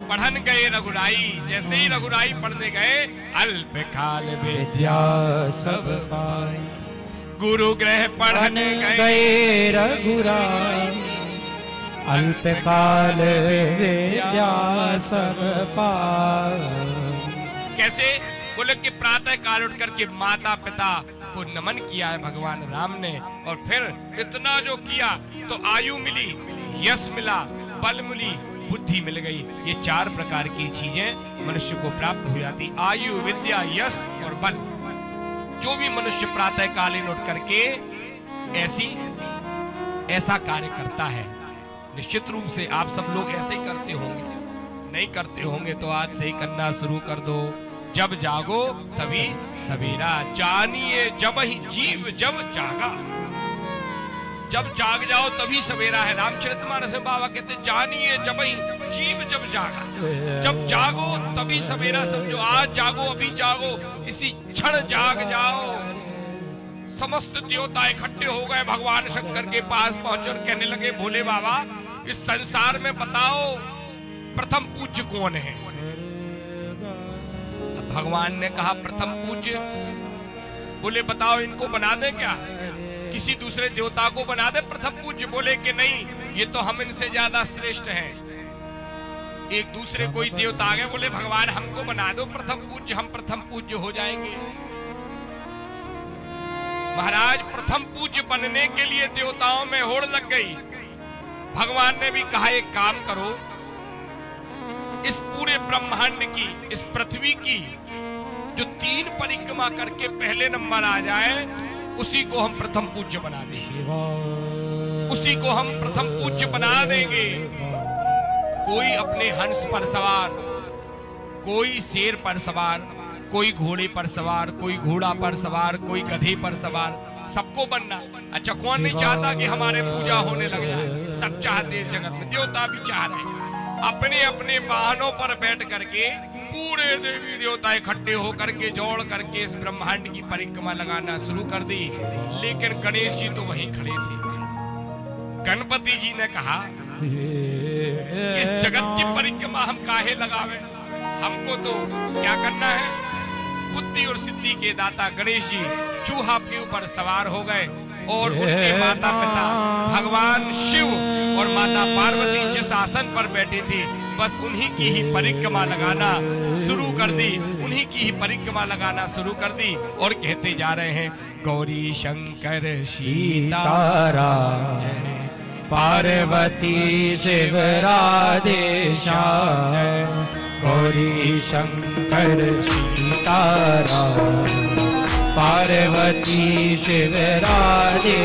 पढ़न गए रघुराई, जैसे ही रघुराई पढ़ने गए, अल्पकाल विद्या सब पाई। गुरु गृह पढ़न गए रघुराई, अल्पकाल विद्या सब पाई। कैसे? बोले कि प्रातः काल उठ करके माता पिता को नमन किया है भगवान राम ने, और फिर इतना जो किया तो आयु मिली, यश मिला, बल मिली, बुद्धि मिल गई। ये 4 प्रकार की चीजें मनुष्य को प्राप्त हो जाती, आयु, विद्या, यश और बल। जो भी मनुष्य प्रातः कालीन उठ करके ऐसा कार्य करता है, निश्चित रूप से आप सब लोग ऐसे ही करते होंगे। नहीं करते होंगे तो आज से ही करना शुरू कर दो। जब जागो तभी सवेरा, जानिए जब ही जीव जब जागा। जब जाग जाओ तभी सवेरा है। रामचरितमानस में बाबा कहते जानिए जब ही जीव जब जागा। जब जागो तभी सवेरा समझो। आज जागो, अभी जागो, इसी क्षण जाग जाओ। समस्त देवता इकट्ठे हो गए, भगवान शंकर के पास पहुंचे और कहने लगे भोले बाबा, इस संसार में बताओ प्रथम पूज्य कौन है? भगवान ने कहा प्रथम पूज्य, बोले बताओ इनको बना दे क्या, किसी दूसरे देवता को बना दे प्रथम पूज्य? बोले कि नहीं, ये तो हम इनसे ज्यादा श्रेष्ठ हैं। एक दूसरे कोई देवता आ गए, बोले भगवान हमको बना दो प्रथम पूज्य, हम प्रथम पूज्य हो जाएंगे। महाराज प्रथम पूज्य बनने के लिए देवताओं में होड़ लग गई। भगवान ने भी कहा एक काम करो, इस पूरे ब्रह्मांड की, इस पृथ्वी की जो 3 परिक्रमा करके पहले नंबर आ जाए, उसी को हम प्रथम पूज्य बना देंगे, उसी को हम प्रथम पूज्य बना देंगे। कोई अपने हंस पर सवार, कोई शेर पर सवार, कोई घोड़े पर सवार, कोई घोड़ा पर सवार, कोई गधे पर सवार, सबको बनना। अच्छा, कौन नहीं चाहता कि हमारे पूजा होने लग जाए? सब चाहते इस जगत में, देवता भी चाह रहे हैं। अपने अपने वाहनों पर बैठ करके पूरे देवी देवता इकट्ठे होकर के जोड़ करके इस ब्रह्मांड की परिक्रमा लगाना शुरू कर दी। लेकिन गणेश जी तो वहीं खड़े थे। गणपति जी ने कहा इस जगत की परिक्रमा हम काहे लगावे, हमको तो क्या करना है। बुद्धि और सिद्धि के दाता गणेश जी चूहा के ऊपर सवार हो गए और उनके माता पिता भगवान शिव और माता पार्वती जिस आसन पर बैठी थी, बस उन्हीं की ही परिक्रमा लगाना शुरू कर दी, उन्हीं की ही परिक्रमा लगाना शुरू कर दी। और कहते जा रहे हैं गौरी शंकर सीताराम जय, पार्वती शिव राधे श्याम। गौरी शंकर सीताराम, पार्वती शिव राधे।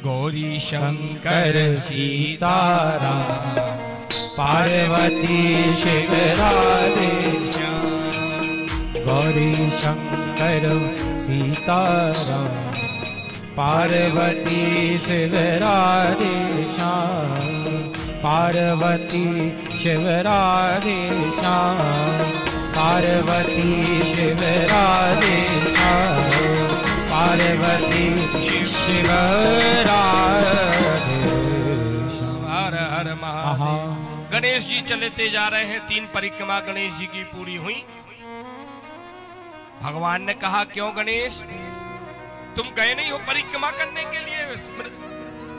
गौरी शंकर सीताराम पार्वती शिव राधे गौरी शंकर सीताराम पार्वती शिव राधे श्याम पार्वती शिव राधे श्याम पार्वती शिव राधे श्याम पार्वती शिव राधे श्याम। हर हर महादेव। गणेश जी चलते जा रहे हैं, 3 परिक्रमा गणेश जी की पूरी हुई। भगवान ने कहा क्यों गणेश, तुम गए नहीं हो परिक्रमा करने के लिए?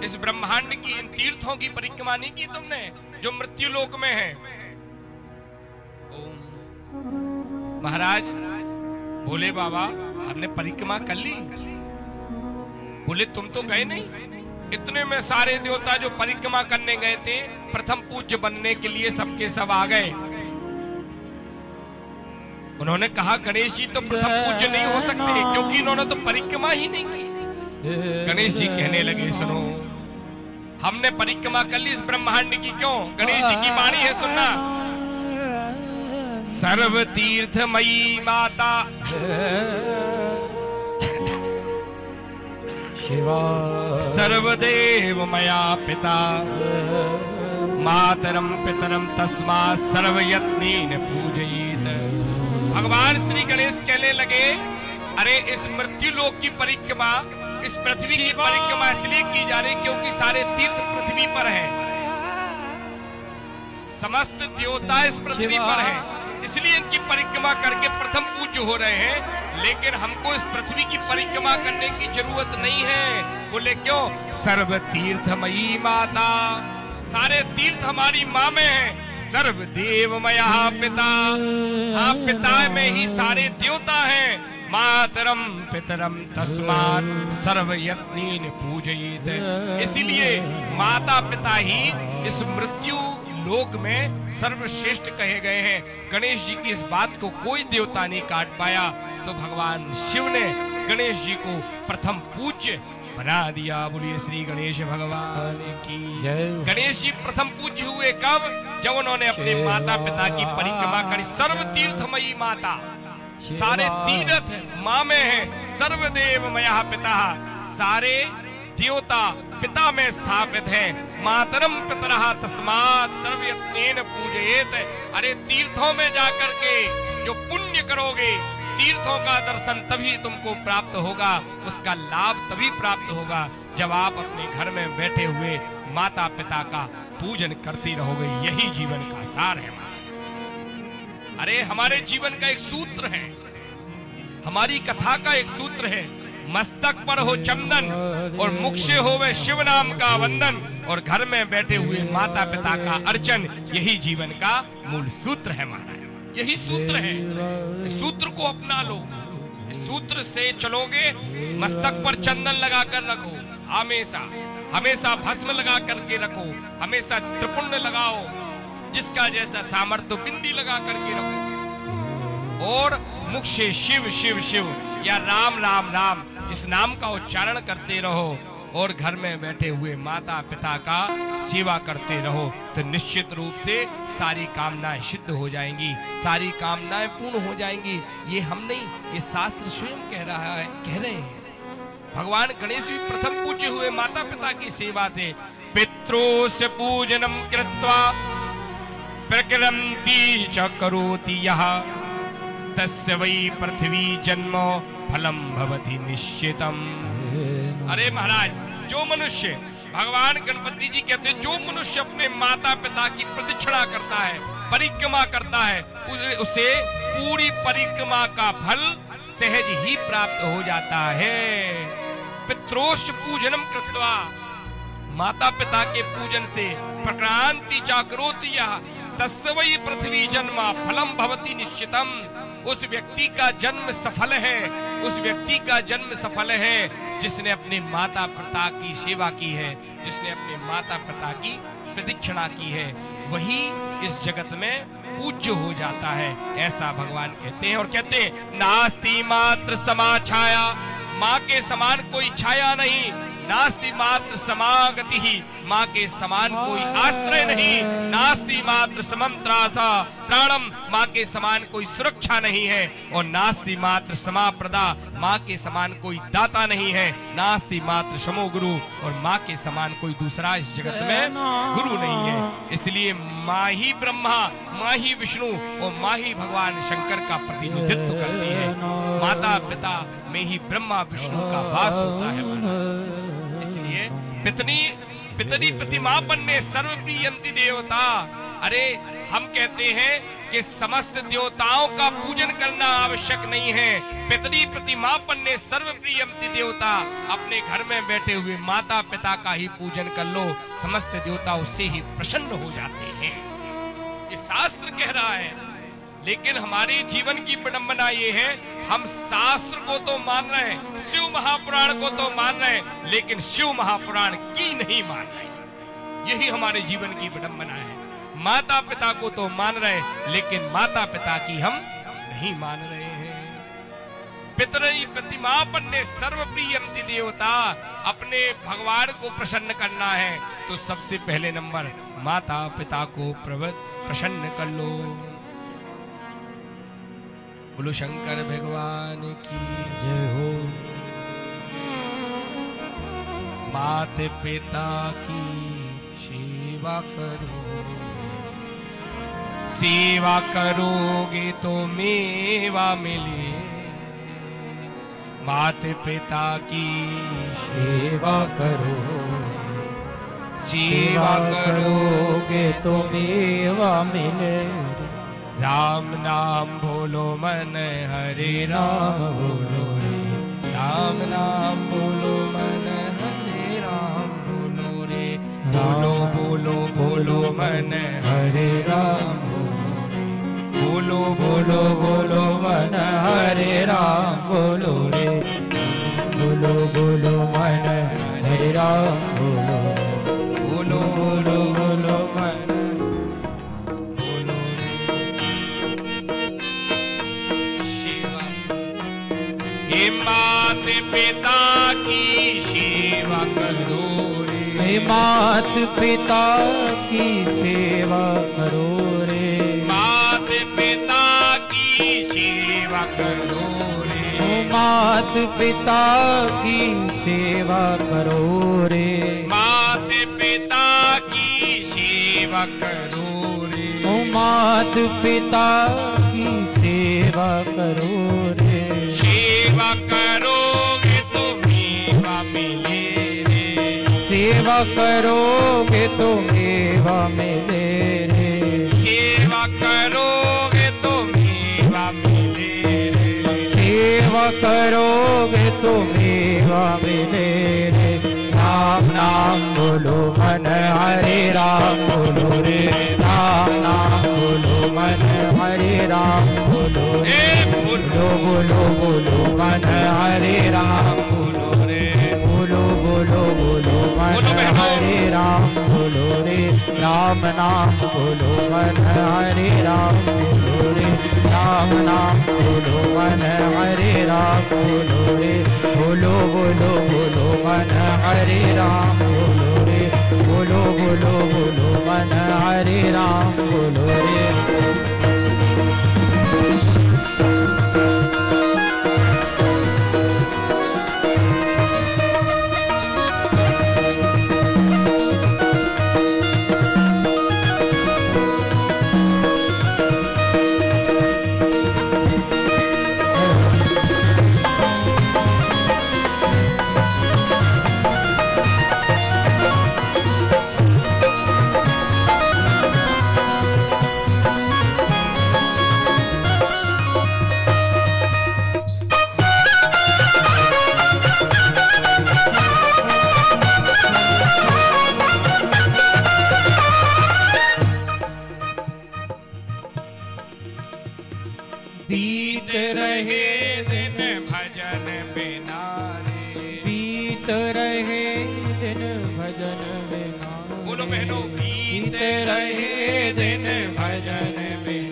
इस ब्रह्मांड की इन तीर्थों की परिक्रमा नहीं की तुमने जो मृत्यु लोक में है? महाराज बोले बाबा हमने परिक्रमा कर ली। बोले तुम तो गए नहीं। इतने में सारे देवता जो परिक्रमा करने गए थे प्रथम पूज्य बनने के लिए सबके सब आ गए। उन्होंने कहा गणेश जी तो प्रथम पूज्य नहीं हो सकते क्योंकि इन्होंने तो परिक्रमा ही नहीं की। गणेश जी कहने लगे सुनो, हमने परिक्रमा कर ली इस ब्रह्मांड की। क्यों? गणेश जी की वाणी है, सुनना। सर्व तीर्थमयी माता शिवा सर्वदेव मया पिता मातरम पितरम तस्मात् सर्वयत्नेन पूजयेत। भगवान श्री गणेश कहने लगे अरे इस मृत्यु लोक की परिक्रमा, इस पृथ्वी की परिक्रमा इसलिए की जा रही क्योंकि सारे तीर्थ पृथ्वी पर हैं, समस्त देवता इस पृथ्वी पर हैं, इसलिए इनकी परिक्रमा करके प्रथम पूज्य हो रहे हैं। लेकिन हमको इस पृथ्वी की परिक्रमा करने की जरूरत नहीं है। बोले क्यों? सर्व तीर्थमयी माता, सारे तीर्थ हमारी माँ में है। सर्व देवमया पिता, हाँ पिता में ही सारे देवता हैं। मातरम पितरम तस्मात् सर्वयत्नेन पूजयेत। इसीलिए माता पिता ही इस मृत्यु लोक में सर्वश्रेष्ठ कहे गए हैं। गणेश जी की इस बात को कोई देवता नहीं काट पाया, तो भगवान शिव ने गणेश जी को प्रथम पूज्य बना दिया। बोलिए श्री गणेश भगवान की जय। गणेश जी प्रथम पूज्य हुए कब? जब उन्होंने अपने माता पिता की परिक्रमा करी। सर्व तीर्थमयी माता, सारे तीर्थ माँ में है। सर्वदेव मया पिता, सारे देवता पिता में स्थापित है। मातरम पितरः तस्मात् सर्वयत्नेन पूजयेत। अरे तीर्थों में जाकर के जो पुण्य करोगे, तीर्थों का दर्शन तभी तुमको प्राप्त होगा, उसका लाभ तभी प्राप्त होगा जब आप अपने घर में बैठे हुए माता पिता का पूजन करती रहोगे। यही जीवन का सार है। अरे हमारे जीवन का एक सूत्र है, हमारी कथा का एक सूत्र है। मस्तक पर हो चंदन और मुख से होवे शिव नाम का वंदन, और घर में बैठे हुए माता पिता का अर्चन। यही जीवन का मूल सूत्र है महाराज, यही सूत्र है। इस सूत्र को अपना लो, इस सूत्र से चलोगे। मस्तक पर चंदन लगा कर रखो, हमेशा हमेशा भस्म लगा करके रखो, हमेशा त्रिपुंड लगाओ, जिसका जैसा सामर्थ्य बिंदी लगा करके रखो, और मुख से शिव शिव शिव या राम राम राम इस नाम का उच्चारण करते रहो, और घर में बैठे हुए माता पिता का सेवा करते रहो। तो निश्चित रूप से सारी कामनाएं सिद्ध हो जाएंगी, सारी कामनाएं पूर्ण हो जाएंगी। ये हम नहीं, ये शास्त्र स्वयं कह रहे हैं। भगवान गणेश भी प्रथम पूज्य हुए माता पिता की सेवा से। पितृस्य पूजनम कृत्वा प्रकृति च करोति यः तस्य वै पृथ्वी जन्म फलम भवति निश्चितम। अरे महाराज, जो मनुष्य, भगवान गणपति जी कहते हैं, जो मनुष्य अपने माता पिता की प्रदक्षिणा करता है, परिक्रमा करता है, उसे पूरी परिक्रमा का फल सहज ही प्राप्त हो जाता है। पितृस्य पूजनम कृत्वा, माता पिता के पूजन से प्रक्रांति च करोति यः तस्य वै पृथ्वी जन्म फलम भवति निश्चितम। उस व्यक्ति का जन्म सफल है, उस व्यक्ति का जन्म सफल है जिसने अपने माता पिता की सेवा की है, जिसने अपने माता पिता की प्रदक्षिणा की है। वही इस जगत में पूज्य हो जाता है, ऐसा भगवान कहते हैं। और कहते हैं नास्ति मात्र समाछाया, माँ के समान कोई छाया नहीं, नास्ति मात्र समागति ही, माँ के समान कोई आश्रय नहीं, नास्ति मात्र समम त्रासा त्राणम, माँ के समान कोई सुरक्षा नहीं है, और नास्ति मात्र समाप्रदा, माँ के समान कोई दाता नहीं है, नास्ति मात्र समो गुरु, और माँ के समान कोई दूसरा इस जगत में गुरु नहीं है। इसलिए माँ ही ब्रह्मा, माँ ही विष्णु और माँ ही भगवान शंकर का प्रतिनिधित्व करती है। माता पिता में ही ब्रह्मा विष्णु का वास होता है। इसलिए पितरी प्रतिमा पन्ने सर्वप्रियंति देवता। अरे हम कहते हैं कि समस्त देवताओं का पूजन करना आवश्यक नहीं है। पितरी प्रतिमा पन्ने सर्वप्रियंति देवता, अपने घर में बैठे हुए माता पिता का ही पूजन कर लो, समस्त देवता उससे ही प्रसन्न हो जाते हैं। ये शास्त्र कह रहा है। लेकिन हमारे जीवन की विडंबना ये है, हम शास्त्र को तो मान रहे हैं, शिव महापुराण को तो मान रहे हैं, लेकिन शिव महापुराण की नहीं मान रहे। यही हमारे जीवन की विडंबना है। माता पिता को तो मान रहे, लेकिन माता पिता की हम नहीं मान रहे हैं। पितरी प्रतिमापन्ने सर्वप्रियंति देवता, अपने भगवान को प्रसन्न करना है तो सबसे पहले नंबर माता पिता को प्रसन्न कर लो। बोलो शंकर भगवान की जय हो। माता पिता की सेवा करो, सेवा करोगे तो मेवा मिले। माता पिता की सेवा करो, सेवा करोगे तो मेवा मिले। राम नाम बोलो मन हरे राम बोलो रे, राम नाम बोलो मन हरे राम बोलो रे, बोलो बोलो बोलो मन हरे राम बोलो, बोलो बोलो मन हरे राम बोलो रे, बोलो बोलो मन हरे राम बोलो, बोलो बोलो बोलो मन बोलो रे। सेवा हे माता पिता की सेवा करो रे, मात पिता की सेवा करो रे, माता पिता की सेवा करो रे, मात पिता की सेवा करो रे, माता पिता की सेवा करो रे, मात पिता की सेवा करो रे। सेवा करोगे तो मेवा मिले रे, सेवा करोगे तो मेवा मिले रे, सेवा करोगे तो मेवा मिले रे, सेवा करोगे तो मेवा मिले रे। राम नाम बोलो मन हरे राम बोलो रे, राम नाम बोलो मन हरे राम बोलो रे, बोलो बोलो बोलो मन हरे राम बोलो रे, बोलो बोलो बोलो मन हरे राम बोलो रे, राम नाम बोलो मन हरे राम बोलो रे, राम नाम बोलो मन हरे राम बोलो रे, बोलो बोलो बोलो मन हरे राम बोलो रे, बोलो बोलो बोलो मन हरे राम बोलो रे। बीत रहे दिन भजन बिना रे, बीत रहे दिन भजन बिना। बोलो बहनों, बीत रहे दिन भजन बिना।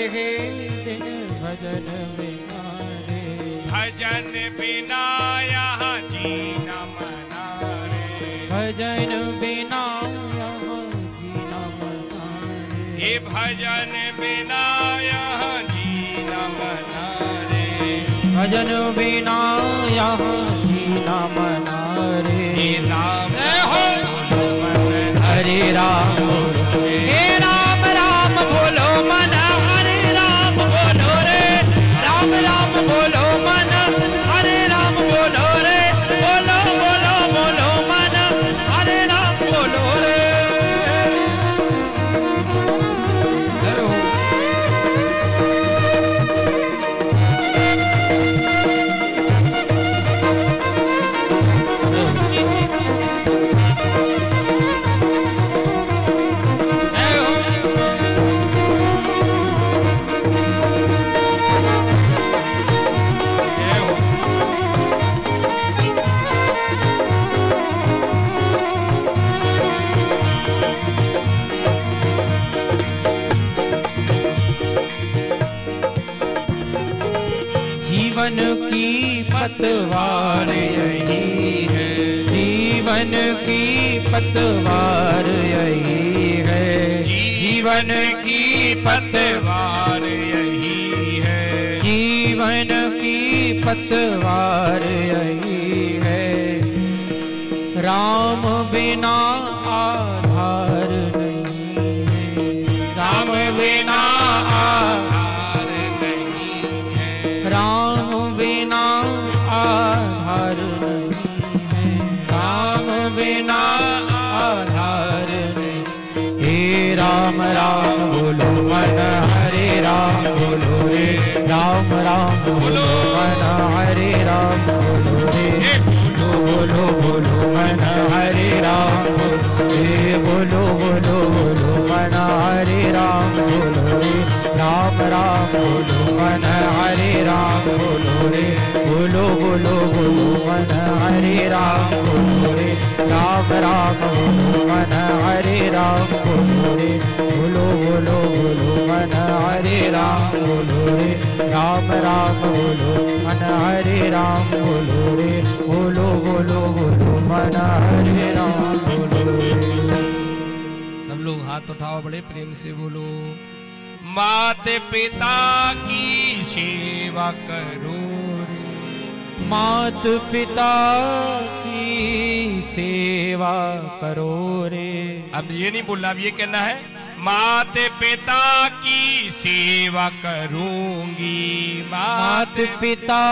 हे दिन भजन बिना रे, भजन बिना यहाँ जीना मना रे, भजन बिना यहाँ जीना मना रे, ये भजन बिना यहाँ जीना मना रे, भजन बिना यहाँ जीना मना रे। राम हरे राम हे राम राम बोलो मन, हरे राम बोलो रे, राम राम बोलो मन, हरे राम बोलो रे, बोलो बोलो बोलो मन, हरे राम बोलो रे। जीवन की पतवार यही है, जीवन की पतवार यही है, जीवन की पतवार यही है, जीवन की पतवार यही है। राम बिना आधार नहीं है, राम बिना आधार नहीं है, राम बिना आधार नहीं है, राम बिना आधार नहीं। हे राम राम बोलो मन, हरे राम बोलो रे, राम राम बोलो मन, हरे राम बोलो रे, बोलो बोलो मन, हरे राम बोलो रे, बोलो बोलो बोलो मन, हरे राम बोलो रे, राम राम बोलो मन, हरे राम बोलो रे, बोलो बोलो बोलो मन, हरे राम बोलो रे, राम राम बोलो मन, हरे राम बोलो रे, बोलो बोलो बोलो मन, हरे राम बोलो रे, राम राम बोलो मन, हरे राम बोलो रे, बोलो बोलो बोलो मन, हरे राम बोलो रे। सब लोग हाथ उठाओ, बड़े प्रेम से बोलो। माते पिता की सेवा करो रे, मात पिता की सेवा करो रे। अब ये नहीं बोलना, अब ये कहना है माते पिता की सेवा करूंगी, मात पिता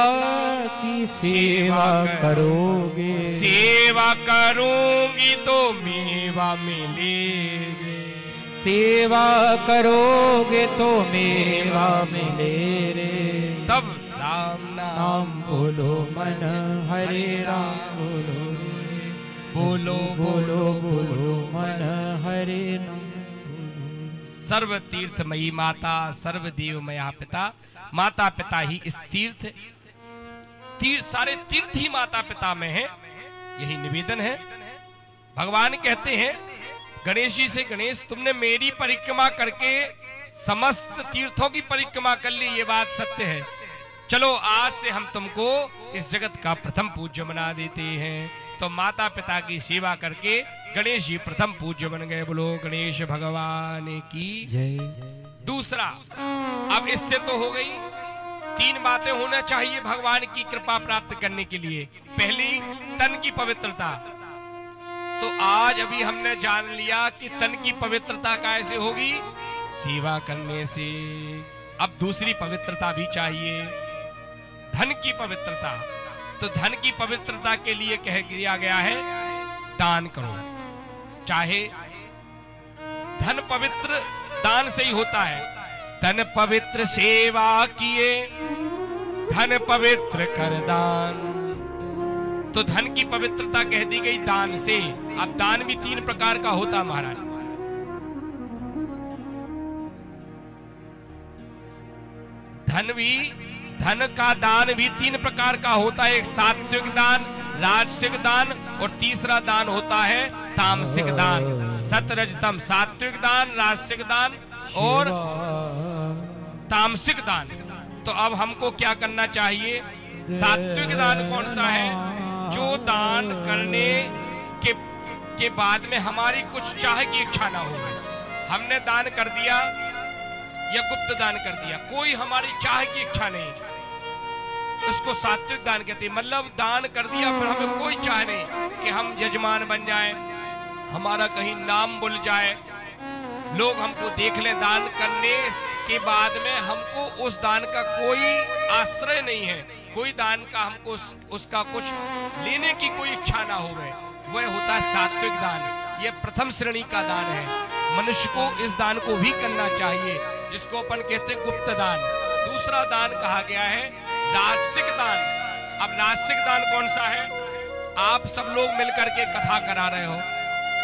की सेवा करोगे, सेवा करूंगी तो मेवा मिलेगी, सेवा करोगे तो मेवा मिले रे। तब राम नाम बोलो मन, हरे राम बोलो रे, बोलो बोलो बोलो मन, हरे नाम। सर्व तीर्थमयी माता, सर्व देवमया पिता, माता पिता ही इस तीर्थ सारे तीर्थ ही माता पिता में है, यही निवेदन है। भगवान कहते हैं गणेश जी से, गणेश तुमने मेरी परिक्रमा करके समस्त तीर्थों की परिक्रमा कर ली, ये बात सत्य है। चलो आज से हम तुमको इस जगत का प्रथम पूज्य बना देते हैं। तो माता पिता की सेवा करके गणेश जी प्रथम पूज्य बन गए। बोलो गणेश भगवान की जय। दूसरा, अब इससे तो हो गई, तीन बातें होना चाहिए भगवान की कृपा प्राप्त करने के लिए। पहली, तन की पवित्रता। तो आज अभी हमने जान लिया कि तन की पवित्रता कैसे होगी, सेवा करने से। अब दूसरी पवित्रता भी चाहिए, धन की पवित्रता। तो धन की पवित्रता के लिए कह दिया गया है दान करो। चाहे धन पवित्र दान से ही होता है। धन पवित्र सेवा किए, धन पवित्र कर दान। तो धन की पवित्रता कह दी गई दान से। अब दान भी तीन प्रकार का होता महाराज। धन का दान भी तीन प्रकार का होता है। एक सात्विक दान, राजसिक दान और तीसरा दान होता है तामसिक दान। सतरजतम सात्विक दान, राजसिक दान और तामसिक दान। तो अब हमको क्या करना चाहिए? सात्विक दान कौन सा है? जो दान करने के बाद में हमारी कुछ चाह की इच्छा ना हो। हमने दान कर दिया या गुप्त दान कर दिया, कोई हमारी चाह की इच्छा नहीं, इसको सात्विक दान कहते हैं। मतलब दान कर दिया पर हमें कोई चाह नहीं कि हम यजमान बन जाएं, हमारा कहीं नाम बुल जाए, लोग हमको देख लें। दान करने के बाद में हमको उस दान का कोई आश्रय नहीं है, कोई दान का हमको उसका कुछ लेने की कोई इच्छा ना हो, वह होता है सात्विक दान। यह प्रथम श्रेणी का दान है। मनुष्य को इस दान को भी करना चाहिए, जिसको अपन कहते हैं गुप्त दान। दूसरा दान कहा गया है राजसिक दान। अब राजसिक दान कौन सा है? आप सब लोग मिलकर के कथा करा रहे हो,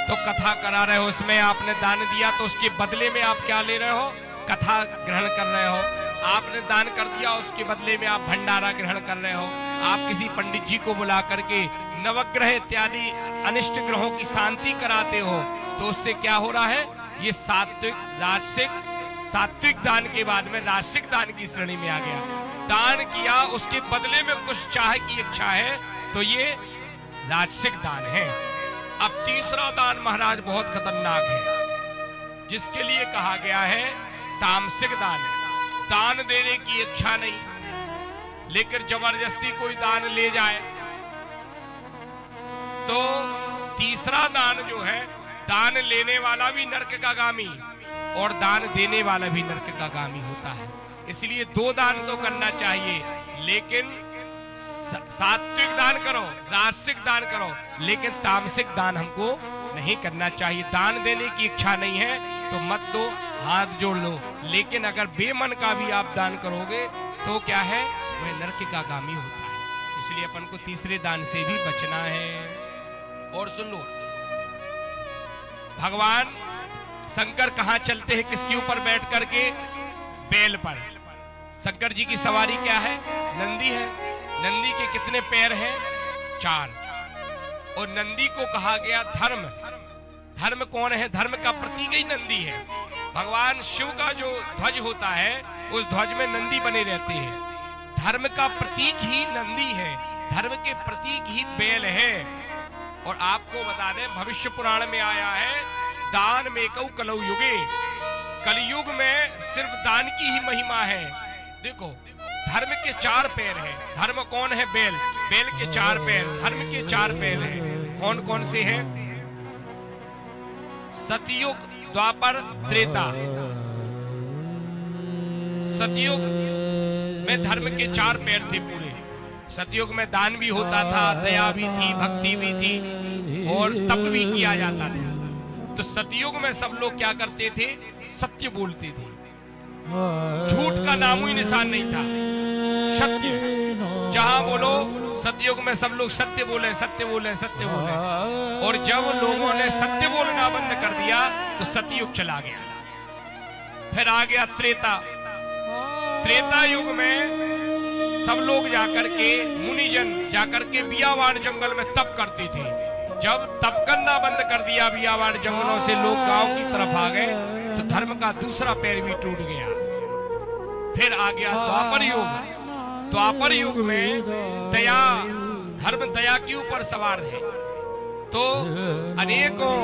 तो कथा करा रहे हो, उसमें आपने दान दिया, तो उसके बदले में आप क्या ले रहे हो? कथा ग्रहण कर रहे हो। आपने दान कर दिया, उसके बदले में आप भंडारा ग्रहण कर रहे हो। आप किसी पंडित जी को बुला करके नवग्रह इत्यादि अनिष्ट ग्रहों की शांति कराते हो, तो उससे क्या हो रहा है? ये सात्विक राजसिक सात्विक दान के बाद में राजसिक दान की श्रेणी में आ गया। दान किया, उसके बदले में कुछ चाह की इच्छा है, तो ये राजसिक दान है। अब तीसरा दान महाराज बहुत खतरनाक है, जिसके लिए कहा गया है तामसिक दान। दान देने की इच्छा नहीं, लेकिन जबरदस्ती कोई दान ले जाए, तो तीसरा दान जो है, दान लेने वाला भी नरक का गामी और दान देने वाला भी नरक का गामी होता है। इसलिए दो दान तो करना चाहिए, लेकिन सात्विक दान करो, राजसिक दान करो, लेकिन तामसिक दान हमको नहीं करना चाहिए। दान देने की इच्छा नहीं है तो मत दो, हाथ जोड़ लो। लेकिन अगर बेमन का भी आप दान करोगे तो क्या है? वह नरक का गामी होता है। इसलिए अपन को तीसरे दान से भी बचना है। और सुन लो, भगवान शंकर कहां चलते हैं? किसके ऊपर बैठ करके? बैल पर। शंकर जी की सवारी क्या है? नंदी है। नंदी के कितने पैर हैं? 4। और नंदी को कहा गया धर्म। धर्म कौन है? धर्म का प्रतीक ही नंदी है। भगवान शिव का जो ध्वज होता है, उस ध्वज में नंदी बने रहते हैं। धर्म का प्रतीक ही नंदी है, धर्म के प्रतीक ही बैल है। और आपको बता दें, भविष्य पुराण में आया है, दान में कऊ कलौ युगे। कलयुग में सिर्फ दान की ही महिमा है। देखो, धर्म के 4 पैर हैं। धर्म कौन है? बैल। बैल के 4 पैर, धर्म के 4 पैर हैं। कौन कौन से हैं? सतयुग, द्वापर, त्रेता। सतयुग में धर्म के 4 पैर थे पूरे। सतयुग में दान भी होता था, दया भी थी, भक्ति भी थी और तप भी किया जाता था। तो सतयुग में सब लोग क्या करते थे? सत्य बोलते थे, झूठ का नाम ही निशान नहीं था। सत्य जहां बोलो, सतयुग में सब लोग सत्य बोले, सत्य बोले, सत्य बोले। और जब लोगों ने सत्य बोलना बंद कर दिया तो सतयुग चला गया। फिर आ गया त्रेता। त्रेता युग में सब लोग जाकर के, मुनिजन जाकर के बियावान जंगल में तप करते थे। जब तप करना बंद कर दिया बियावान जंगलों से, लोग गांव की तरफ आ गए, तो धर्म का दूसरा पैर भी टूट गया। फिर आ गया द्वापर युग। द्वापर युग में दया, धर्म दया के ऊपर सवार है। तो अनेकों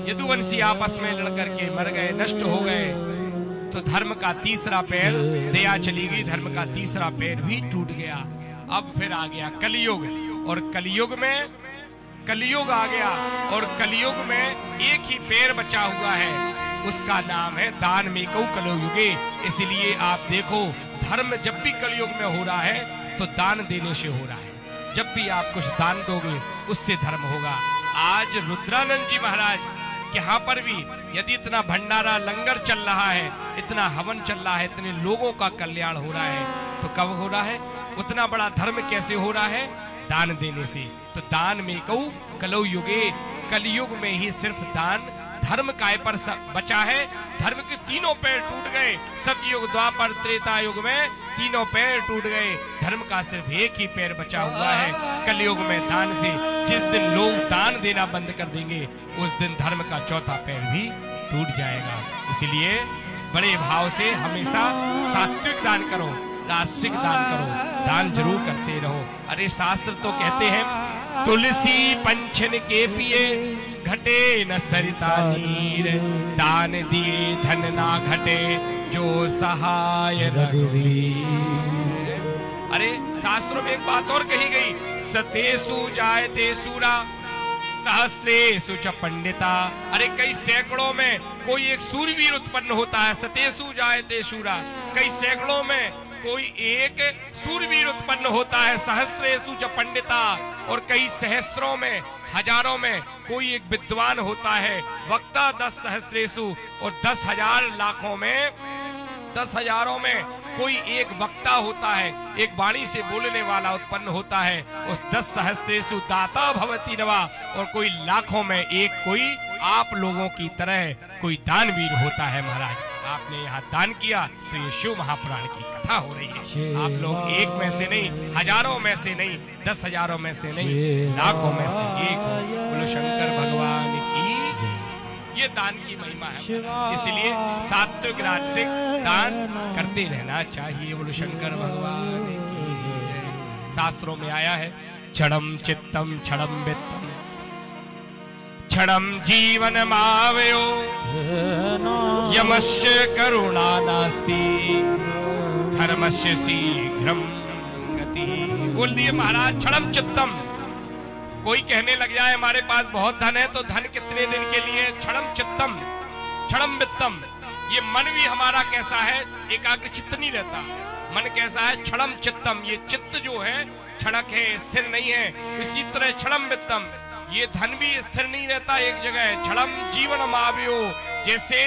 यदुवंशी आपस में लड़कर के मर गए, नष्ट हो गए। तो धर्म का तीसरा पैर, दया चली गई, धर्म का तीसरा पैर भी टूट गया। अब फिर आ गया कलयुग। और कलयुग में कलयुग आ गया, और कलयुग में एक ही पैर बचा हुआ है, उसका नाम है दान में कऊ कलौ युगे। इसलिए आप देखो, धर्म जब भी कलयुग में हो रहा है तो दान देने से हो रहा है। जब भी आप कुछ दान दोगे उससे धर्म होगा। आज रुद्रानंद जी महाराज के यहाँ पर भी यदि इतना भंडारा लंगर चल रहा है, इतना हवन चल रहा है, इतने लोगों का कल्याण हो रहा है, तो कब हो रहा है? उतना बड़ा धर्म कैसे हो रहा है? दान देने से। तो दान में कऊ कलौ युगे, कलयुग में ही सिर्फ दान धर्म काय पर बचा है। धर्म के तीनों पैर टूट गए। सतयुग, द्वापर, त्रेता युग में तीनों पैर टूट गए, धर्म का सिर्फ एक ही पैर बचा हुआ है कलयुग में दान से। जिस दिन लोग दान देना बंद कर देंगे, उस दिन धर्म का चौथा पैर भी टूट जाएगा। इसलिए बड़े भाव से हमेशा सात्विक दान करो, राजसिक दान करो, दान जरूर करते रहो। अरे शास्त्र तो कहते हैं तुलसी पंचन के पिए घटे न सरिता नीर, दान दिए धन ना घटे जो सहाय रघुवीर। अरे शास्त्रों में एक बात और कही गई, सतेषु जायते शूरा सहस्रेषु च पंडिता। अरे कई सैकड़ों में कोई एक सूरवीर उत्पन्न होता है, सतेषु जायते शूरा, कई सैकड़ों में कोई एक सूरवीर उत्पन्न होता है, सहस्रेषु च पंडिता, और कई सहस्रों में हजारों में कोई एक विद्वान होता है, वक्ता 10 सहस्रेषु, और 10,000 लाखों में 10 हजारों में कोई एक वक्ता होता है, एक वाणी से बोलने वाला उत्पन्न होता है। उस 10 सहस्रेषु दाता भवति नवा, और कोई लाखों में एक कोई आप लोगों की तरह कोई दानवीर होता है। महाराज आपने यहाँ दान किया तो ये शिव महापुराण की कथा हो रही है। आप लोग एक में से नहीं, हजारों में से नहीं, 10 हजारों में से नहीं, लाखों में से एक हो। बोलो शंकर भगवान की, ये दान की महिमा है। इसलिए सात्विक राजसिक दान करते रहना चाहिए। बोलो शंकर भगवान की। शास्त्रों में आया है क्षणम चित्तम क्षणम वित्तम क्षणम जीवन मावयो यमस्य करुणा नास्ति धर्मस्य शीघ्रम गति। बोल दिए महाराज क्षणम चित्तम। कोई कहने लग जाए हमारे पास बहुत धन है, तो धन कितने दिन के लिए, क्षणम चित्तम क्षणम वित्तम। ये मन भी हमारा कैसा है, एकाग्र चित्त नहीं रहता। मन कैसा है, क्षणम चित्तम, ये चित्त जो है क्षणक है, स्थिर नहीं है। इसी तरह क्षणम वित्तम, ये धन भी स्थिर नहीं रहता एक जगह। क्षणम जीवन मावयो, जैसे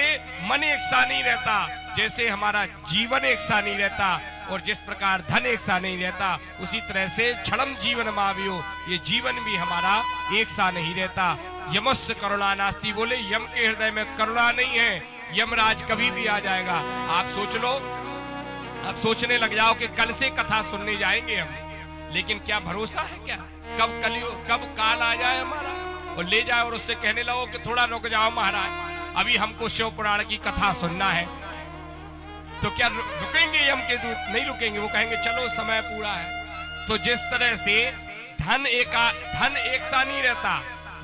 मन एक सा नहीं रहता, जैसे हमारा जीवन एक सा नहीं रहता, और जिस प्रकार धन एक सा नहीं रहता, उसी तरह से क्षणम जीवन मावयो, ये जीवन भी हमारा एक सा नहीं रहता। यमस्य करुणा नास्ति, बोले यम के हृदय में करुणा नहीं है, यमराज कभी भी आ जाएगा। आप सोच लो, आप सोचने लग जाओ कि कल से कथा सुनने जाएंगे हम, लेकिन क्या भरोसा है क्या कब काल आ जाए हमारा और ले जाए, और उससे कहने लगो कि थोड़ा रुक जाओ महाराज, अभी हमको शिव पुराण की कथा सुनना है। तो क्या रुकेंगे यम के दूत? नहीं रुकेंगे, वो कहेंगे चलो समय पूरा है। तो जिस तरह से धन एक सा नहीं रहता,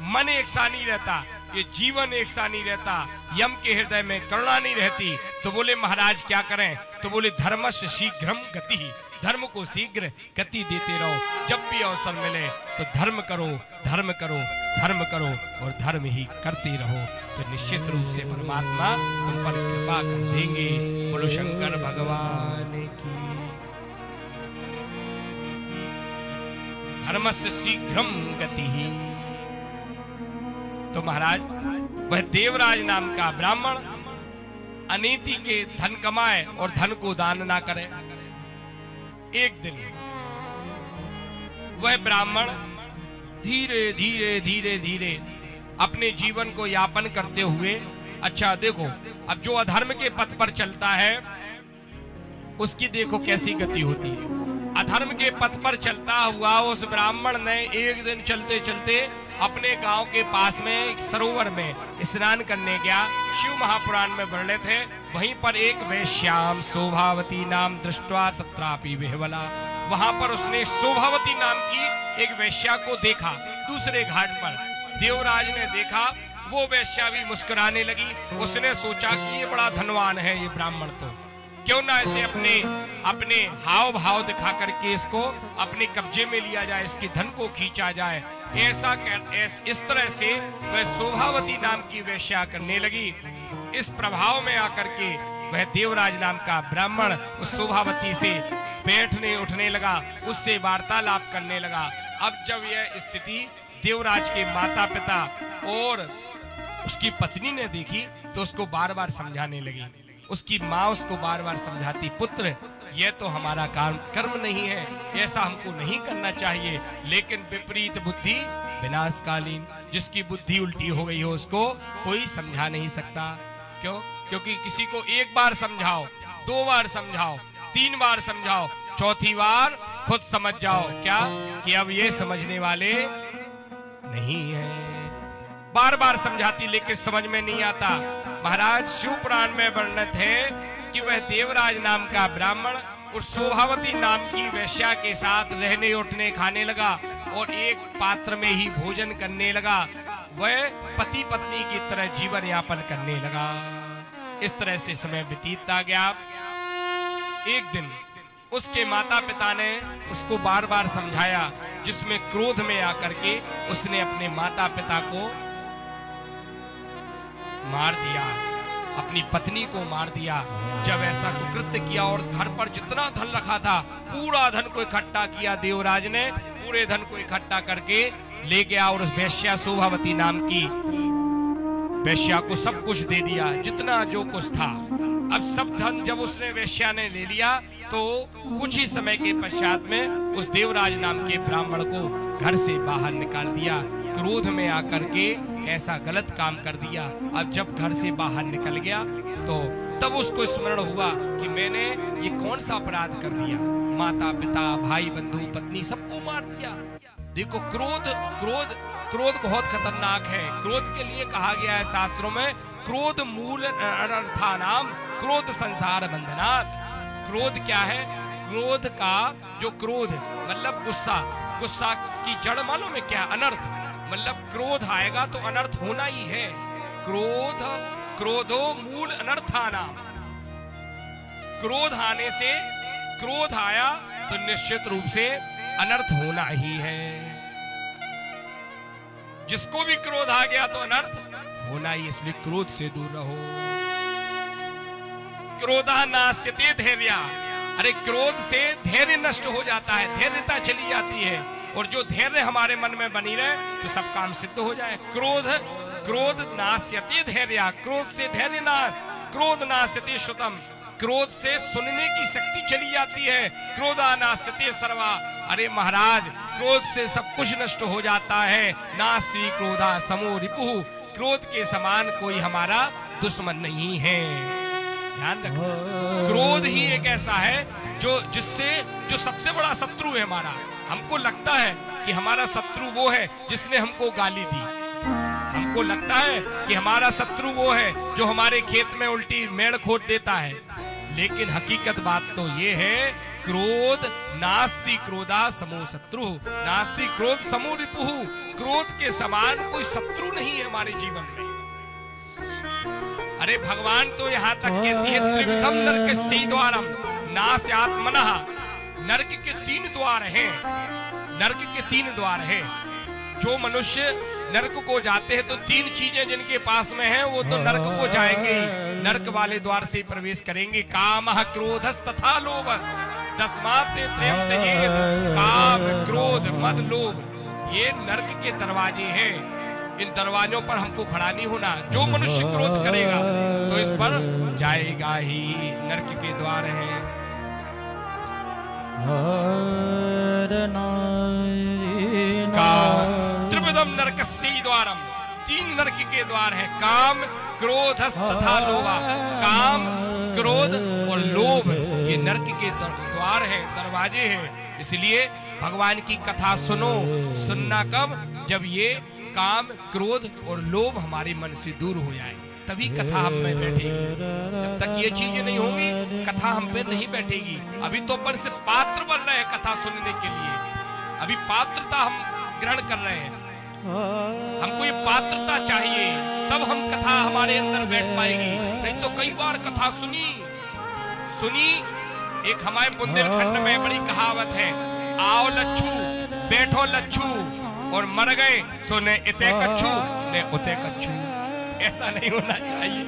मन एक सा नहीं रहता, ये जीवन एक सा नहीं रहता, यम के हृदय में करुणा नहीं रहती। तो बोले महाराज क्या करें? तो बोले धर्मस्य शीघ्रम गति, धर्म को शीघ्र गति देते रहो। जब भी अवसर मिले तो धर्म करो, धर्म करो, धर्म करो, और धर्म ही करते रहो, तो निश्चित रूप से परमात्मा तुम पर कृपा कर देंगे। बोलो शंकर भगवान की। धर्मस्य शीघ्रम गति। तो महाराज वह देवराज नाम का ब्राह्मण अनीति के धन कमाए और धन को दान ना करे। एक दिन वह ब्राह्मण धीरे धीरे धीरे धीरे अपने जीवन को यापन करते हुए, अच्छा देखो, अब जो अधर्म के पथ पर चलता है उसकी देखो कैसी गति होती है। अधर्म के पथ पर चलता हुआ उस ब्राह्मण ने एक दिन चलते चलते अपने गांव के पास में एक सरोवर में स्नान करने गया। शिव महापुराण में वर्णित है, वहीं पर एक वैश्याम शोभावती नाम दृष्ट्वा तत्रापि विह्वला, वहां पर उसने शोभावती नाम की एक वैश्या को देखा। दूसरे घाट पर देवराज ने देखा, वो वैश्या भी मुस्कुराने लगी। उसने सोचा कि ये बड़ा धनवान है ये ब्राह्मण, तो क्यों ना इसे अपने हाव भाव दिखा करके इसको अपने कब्जे में लिया जाए, इसके धन को खींचा जाए। इस तरह से वह शोभावती नाम की वेश्या करने लगी। इस प्रभाव में आकर के वह देवराज नाम का ब्राह्मण उस शोभावती से बैठने उठने लगा, उससे वार्तालाप करने लगा। अब जब यह स्थिति देवराज के माता पिता और उसकी पत्नी ने देखी तो उसको बार बार समझाने लगी। उसकी माँ उसको बार बार समझाती, पुत्र यह तो हमारा कर्म नहीं है, ऐसा हमको नहीं करना चाहिए, लेकिन विपरीत बुद्धि विनाशकालीन, जिसकी बुद्धि उल्टी हो गई हो उसको कोई समझा नहीं सकता। क्यों? क्योंकि किसी को एक बार समझाओ, 2 बार समझाओ, 3 बार समझाओ, चौथी बार खुद समझ जाओ क्या कि अब ये समझने वाले नहीं है। बार बार समझाती लेकिन समझ में नहीं आता। महाराज शिव पुराण में वर्णित है कि वह देवराज नाम का ब्राह्मण उस शोभावती नाम की वैश्या के साथ रहने उठने खाने लगा और एक पात्र में ही भोजन करने लगा। वह पति पत्नी की तरह जीवन यापन करने लगा। इस तरह से समय बीतता गया। एक दिन उसके माता पिता ने उसको बार बार समझाया, जिसमें क्रोध में आकर के उसने अपने माता पिता को मार दिया, अपनी पत्नी को मार दिया। जब ऐसा कुकृत्य किया और घर पर जितना धन रखा था पूरा धन को इकट्ठा किया, देवराज ने पूरे धन को इकट्ठा करके ले गया और उस वैश्या शोभावती नाम की वैश्या को सब कुछ दे दिया, जितना जो कुछ था। अब सब धन जब उसने वैश्या ने ले लिया तो कुछ ही समय के पश्चात में उस देवराज नाम के ब्राह्मण को घर से बाहर निकाल दिया। क्रोध में आकर के ऐसा गलत काम कर दिया। अब जब घर से बाहर निकल गया तो तब उसको स्मरण हुआ कि मैंने ये कौन सा अपराध कर दिया, माता पिता भाई बंधु पत्नी सबको मार दिया। देखो क्रोध क्रोध क्रोध बहुत खतरनाक है। क्रोध के लिए कहा गया है शास्त्रों में, क्रोध मूल अनर्थानाम क्रोध संसार बंधनात्। क्रोध क्या है? क्रोध का जो क्रोध मतलब गुस्सा, गुस्सा की जड़ मालूम है क्या? अनर्थ। मतलब क्रोध आएगा तो अनर्थ होना ही है। क्रोध क्रोधो मूल अनर्थानाम। क्रोध आने से, क्रोध आया तो निश्चित रूप से अनर्थ होना ही है। जिसको भी क्रोध आ गया तो अनर्थ होना ही, इसलिए क्रोध से दूर रहो। क्रोधा नास्यते धैर्य। अरे क्रोध से धैर्य नष्ट हो जाता है, धैर्यता चली जाती है। और जो धैर्य हमारे मन में बनी रहे तो सब काम सिद्ध हो जाए। क्रोध क्रोध नास्यते धैर्य। क्रोध से धैर्य नाश। क्रोध नास्यते श्रुतम। क्रोध से सुनने की शक्ति चली जाती है। क्रोधा नास्यते सर्वा। अरे महाराज क्रोध से सब कुछ नष्ट हो जाता है। नास्ति क्रोधा समो रिपुः। क्रोध के समान कोई हमारा दुश्मन नहीं है। ध्यान रखो, क्रोध ही एक ऐसा है जो सबसे बड़ा शत्रु है हमारा। हमको लगता है कि हमारा शत्रु वो है जिसने हमको गाली दी। हमको लगता है कि हमारा शत्रु वो है जो हमारे खेत में उल्टी मेड़ खोद देता है, लेकिन हकीकत बात तो ये है, क्रोध नास्ति क्रोधा समो शत्रु। नास्ति क्रोध समो रिपुः। क्रोध के समान कोई शत्रु नहीं है हमारे जीवन में। अरे भगवान तो यहाँ तक कहती है त्रिविधम नरकस्य द्वारम नास्यात्मनः। नरक के 3 द्वार हैं। नरक के 3 द्वार हैं। जो मनुष्य नरक को जाते हैं तो 3 चीजें जिनके पास में हैं वो तो नरक को जाएंगे ही, नरक वाले द्वार से प्रवेश करेंगे। कामः क्रोधस् तथा लोभस् तस्मात् त्रयम् त्यजेत्। काम क्रोध मद लोभ, ये नरक के दरवाजे हैं। इन दरवाजों पर हमको खड़ा नहीं होना। जो मनुष्य क्रोध करेगा तो इस पर जाएगा ही। नरक के द्वार हैं। त्रिविधम नरकस्य द्वारम। 3 नरक के द्वार हैं। काम क्रोध तथा लोभ। काम क्रोध और लोभ ये नरक के द्वार हैं, दरवाजे हैं। इसलिए भगवान की कथा सुनो। सुनना कब? जब ये काम क्रोध और लोभ हमारे मन से दूर हो जाए, तभी कथा हम में बैठेगी। जब तक ये चीजें नहीं होंगी कथा हम पे नहीं बैठेगी। अभी तो अपन से पात्र बन रहे हैं कथा सुनने के लिए। अभी पात्रता हम ग्रहण कर रहे हैं। हमको ये पात्रता चाहिए, तब हम कथा हमारे अंदर बैठ पाएगी। नहीं तो कई बार कथा सुनी एक हमारे बुंदेलखंड में बड़ी कहावत है, आओ लच्छू बैठो लच्छू और मर गए सो ने इते कच्छू ने उते कच्छू। ऐसा नहीं होना चाहिए।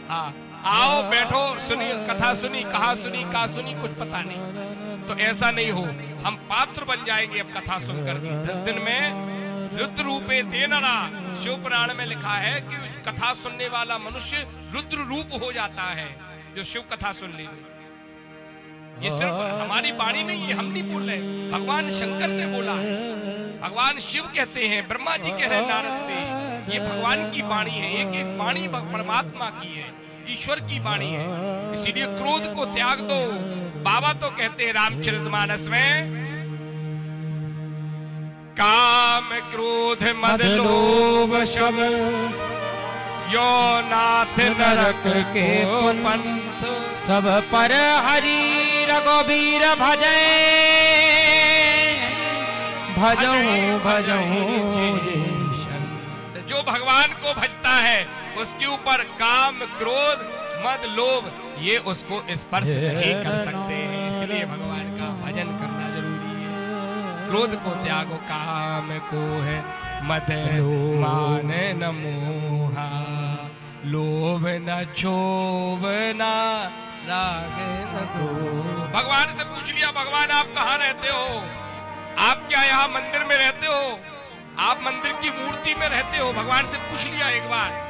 हाँ, आओ बैठो सुनी कथा सुनी कहा सुनी कुछ पता नहीं, तो ऐसा नहीं हो। हम पात्र बन जाएंगे अब कथा सुनकर के। 10 दिन में रुद्र रूपे तेनरा। शिव पुराण में लिखा है कि कथा सुनने वाला मनुष्य रुद्र रूप हो जाता है जो शिव कथा सुन ले। ये सिर्फ हमारी वाणी नहीं है, हम नहीं बोल रहे, भगवान शंकर ने बोला है। भगवान शिव कहते हैं, ब्रह्मा जी कह रहे हैं नारद से, ये भगवान की वाणी है। एक एक वाणी परमात्मा की है, ईश्वर की वाणी है। इसीलिए क्रोध को त्याग दो। बाबा तो कहते हैं रामचरितमानस में, काम क्रोध मद लोभ शम यो नाथ नरक के पंथ, सब पर हरि रघुबीर भजै, भजहूँ भजहूँ जे संत। जो भगवान को भजता है उसके ऊपर काम, क्रोध, मद, लोभ ये उसको स्पर्श नहीं कर सकते हैं। इसलिए भगवान का भजन करना जरूरी है। क्रोध को त्यागो, काम को है मद मान न मोहा, लोभ न क्षोभ न राग न क्रोध। भगवान से पूछ लिया, भगवान आप कहाँ रहते हो? आप क्या यहाँ मंदिर में रहते हो? आप मंदिर की मूर्ति में रहते हो? भगवान से पूछ लिया एक बार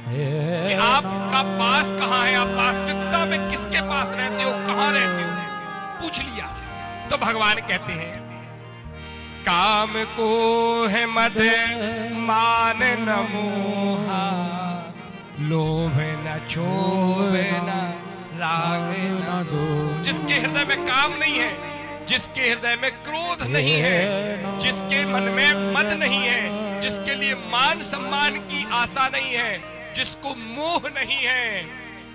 कि आपका पास कहाँ है, आप वास्तविकता में किसके पास रहते हो, कहाँ रहते हो? पूछ लिया तो भगवान कहते हैं काम को है मद मान न मोहा, लोभ न क्षोभ न राग न द्वेष। जिसके हृदय में काम नहीं है, जिसके हृदय में क्रोध नहीं है, जिसके मन में मद नहीं है, जिसके लिए मान सम्मान की आशा नहीं है, जिसको मोह नहीं है,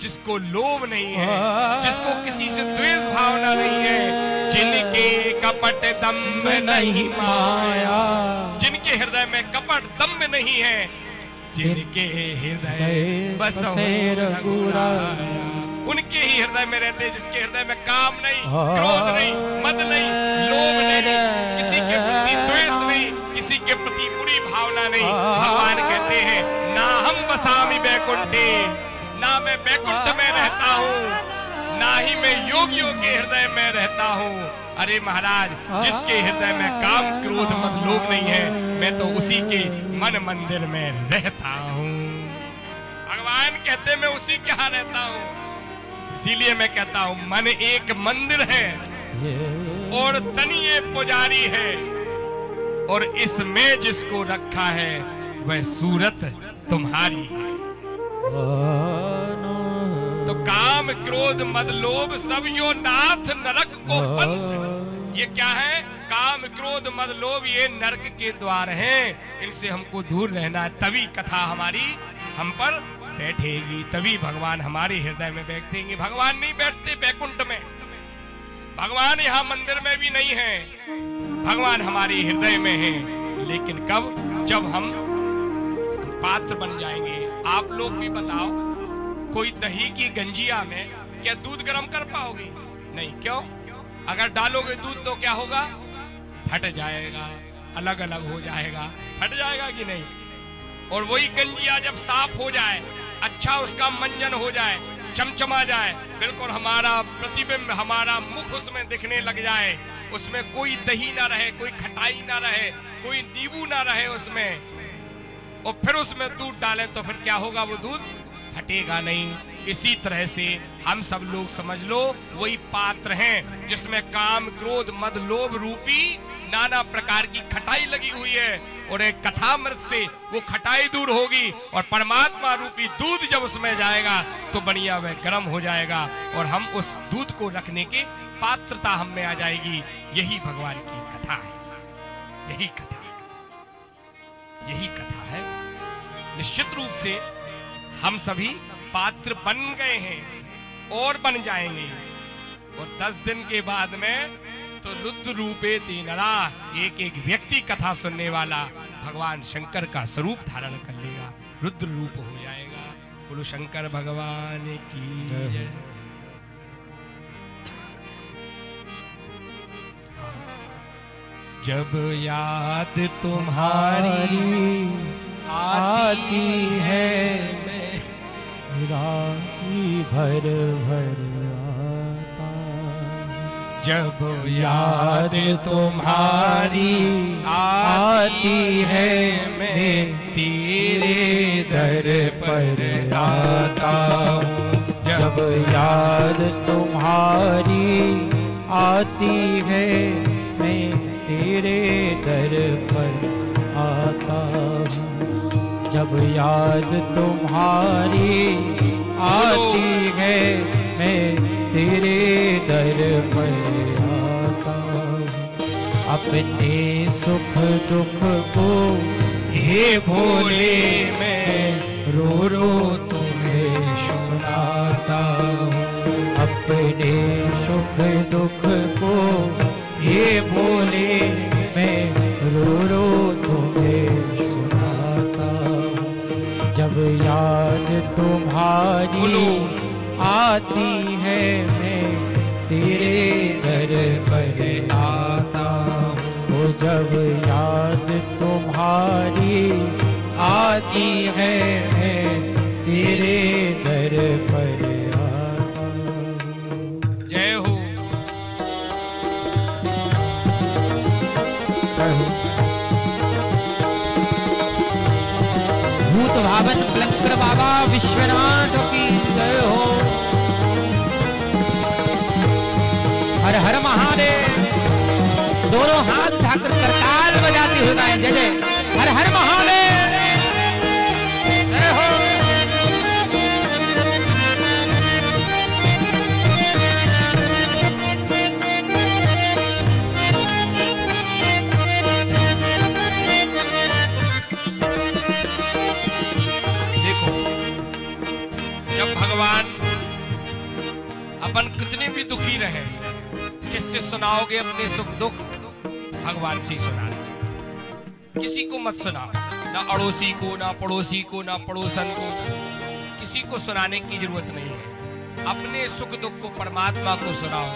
जिसको लोभ नहीं है, जिसको किसी से द्वेष भावना नहीं है, जिनके कपट दम्भ नहीं माया, जिनके हृदय में कपट दम्भ नहीं है, जिनके हृदय बसे रघुराया, उनके ही हृदय में रहते, जिसके हृदय में काम नहीं, क्रोध नहीं, मद नहीं, लोभ नहीं, किसी के प्रति द्वेष नहीं, किसी के प्रति बुरी भावना नहीं। भगवान कहते हैं ना हम बसामी बैकुंठे, ना मैं बैकुंठ में रहता हूँ, ना ही मैं योगियों के हृदय में रहता हूँ। अरे महाराज, जिसके हृदय में काम, क्रोध, मद, लोभ नहीं है, मैं तो उसी के मन मंदिर में रहता हूँ। भगवान कहते मैं उसी के यहाँ रहता हूँ। इसीलिए मैं कहता हूं मन एक मंदिर है और तन ये पुजारी है, और इसमें जिसको रखा है वह सूरत तुम्हारी है। तो काम, क्रोध, मद, लोभ सब यो नाथ नरक को पंथ। ये क्या है? काम, क्रोध, मद, लोभ ये नरक के द्वार हैं। इनसे हमको दूर रहना है, तभी कथा हमारी हम पर बैठेगी, तभी भगवान हमारे हृदय में बैठेंगे। भगवान नहीं बैठते बैकुंठ में, भगवान यहाँ मंदिर में भी नहीं है, भगवान हमारे हृदय में है। लेकिन कब? जब हम पात्र बन जाएंगे। आप लोग भी बताओ, कोई दही की गंजिया में क्या दूध गर्म कर पाओगे? नहीं। क्यों? अगर डालोगे दूध तो क्या होगा? फट जाएगा, अलग अलग हो जाएगा। फट जाएगा कि नहीं? और वही गंजिया जब साफ हो जाए, अच्छा उसका मंजन हो जाए, चमचमा जाए, बिल्कुल हमारा प्रतिबिंब, हमारा मुख उसमें दिखने लग जाए, उसमें कोई दही ना रहे, कोई खटाई ना रहे, कोई नींबू ना रहे उसमें, और फिर उसमें दूध डालें तो फिर क्या होगा? वो दूध फटेगा नहीं। इसी तरह से हम सब लोग समझ लो वही पात्र हैं जिसमें काम, क्रोध, मद, लोभ रूपी नाना प्रकार की खटाई लगी हुई है, और एक कथामृत से वो खटाई दूर होगी, और परमात्मा रूपी दूध जब उसमें जाएगा तो बढ़िया वह गर्म हो जाएगा, और हम उस दूध को रखने की पात्रता हम में आ जाएगी। यही भगवान की कथा है, यही कथा है, यही कथा है। निश्चित रूप से हम सभी पात्र बन गए हैं और बन जाएंगे, और 10 दिन के बाद में तो रुद्र रूपे तीनरा, एक एक व्यक्ति कथा सुनने वाला भगवान शंकर का स्वरूप धारण कर लेगा, रुद्र रूप हो जाएगा। बोलो शंकर भगवान की जय। जब याद तुम्हारी आती है, रात्रि भर भर आता, जब याद तुम्हारी आती है, मैं तेरे दर पर आता हूँ। जब याद तुम्हारी आती है, मैं तेरे दर पर आता हूँ। जब याद तुम्हारी आती है, मैं तेरे दर पर आता हूँ। अपने सुख दुख को हे भोले मैं रो रो तुम्हें सुनाता हूँ। अपने सुख दुख को ये बोले मैं रो रो तुम्हें सुनाता हूँ। जब याद तुम्हारी आती है मैं तेरे दर पर आता हूँ। जब याद तुम्हारी आती है मैं तेरे दर पर आता हूँ। जय हो। भूत भावन कलंकर बाबा विश्वनाथ की जय हो। हर हर महादेव। दोनों हाथ उठाकर करताल बजाते हुए गाएं जय जय हर हर महादेव जय हो। देखो, जब भगवान अपन कितने भी दुखी रहे, किससे सुनाओगे अपने सुख दुख? भगवान से सुनाना। किसी को मत सुनाओ, ना अड़ोसी को, ना पड़ोसी को, ना पड़ोसन को, किसी को सुनाने की जरूरत नहीं है। अपने सुख दुख को परमात्मा को सुनाओ,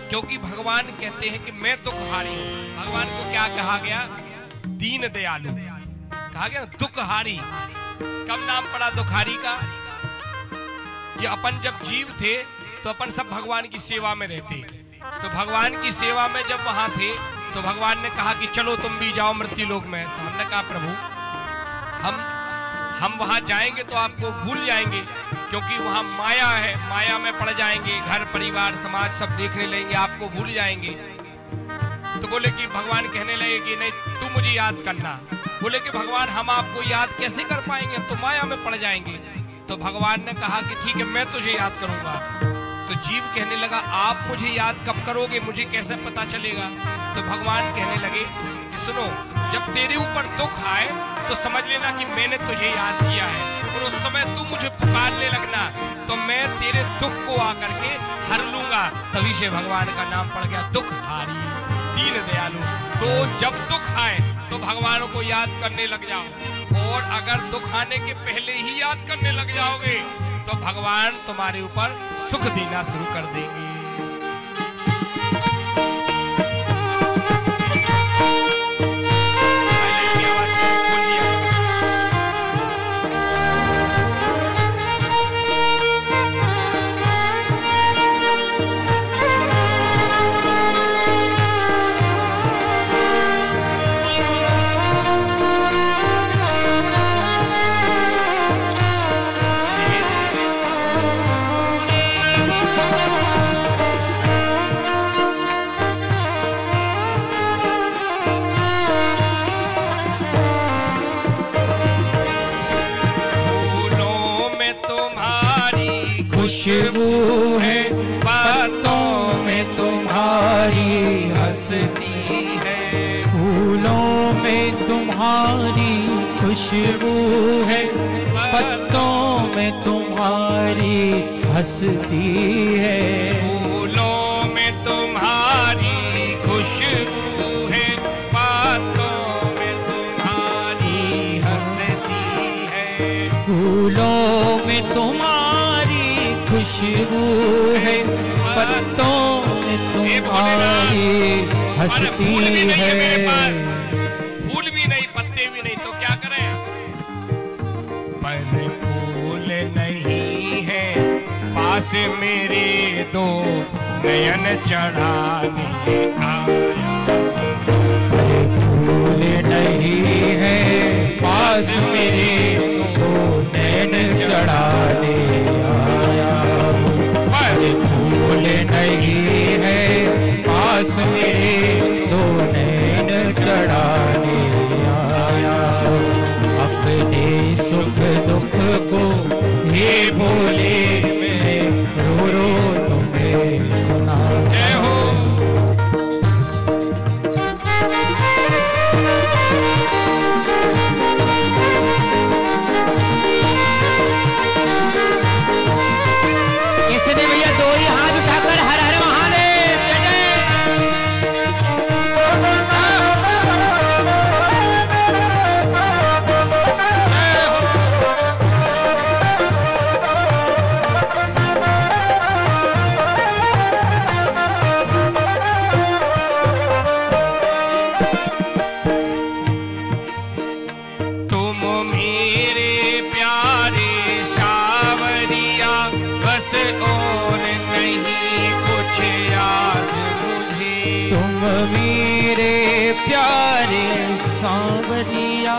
क्योंकि भगवान कहते हैं कि मैं दुखहारी हूं। भगवान को क्या कहा गया? दीन दयालु कहा गया, दुखहारी। कब नाम पड़ा दुखहारी का? कि अपन जब जीव थे तो अपन सब भगवान की सेवा में रहते, तो भगवान की सेवा में जब वहां थे तो भगवान ने कहा कि चलो तुम भी जाओ मृत्यु लोक में। तो हमने कहा प्रभु हम वहां जाएंगे तो आपको भूल जाएंगे, क्योंकि वहां माया है, माया में पड़ जाएंगे, घर परिवार समाज सब देखने लगेंगे, आपको भूल जाएंगे। तो बोले कि भगवान कहने लगे कि नहीं तू मुझे याद करना। बोले कि भगवान हम आपको याद कैसे कर पाएंगे, हम तो माया में पड़ जाएंगे। तो भगवान ने कहा कि ठीक है मैं तुझे याद करूंगा। तो जीव कहने लगा आप मुझे याद कब करोगे, मुझे कैसे पता चलेगा? तो भगवान कहने लगे कि सुनो, जब तेरे ऊपर दुख आए तो समझ लेना कि मैंने तुझे याद किया है, और उस समय तू मुझे पुकारने लगना तो मैं तेरे दुख को आकर के हर लूंगा। तभी से भगवान का नाम पड़ गया दुखहारी, दीन दयालु। तो जब दुख आए तो भगवान को याद करने लग जाओ, और अगर दुख आने के पहले ही याद करने लग जाओगे तो भगवान तुम्हारे ऊपर सुख देना शुरू कर देंगे। खुशबू है, बातों में तुम्हारी हंसती है। फूलों में तुम्हारी खुशबू है, पत्तों में तुम्हारी हंसती है। फूलों में तुम्हारी खुशबू है, बातों में तुम्हारी हंसती है। फूलों में तुम्हारी खुशबू है, पत्तों में तुम्हारी हंसती है। फूल भी नहीं पत्ते भी नहीं तो क्या करें? पर फूल नहीं है पास मेरे, दो नयन चढ़ाने आया। पर फूल नहीं है पास मेरे, दो नयन चढ़ाने आया। फूल नहीं है पास मेरे, दो नैन चढ़ाने आया। अपने सुख दुख को हे बोले मैं रो रो तुम्हें सुना। जय हो। प्यारे सांवरिया,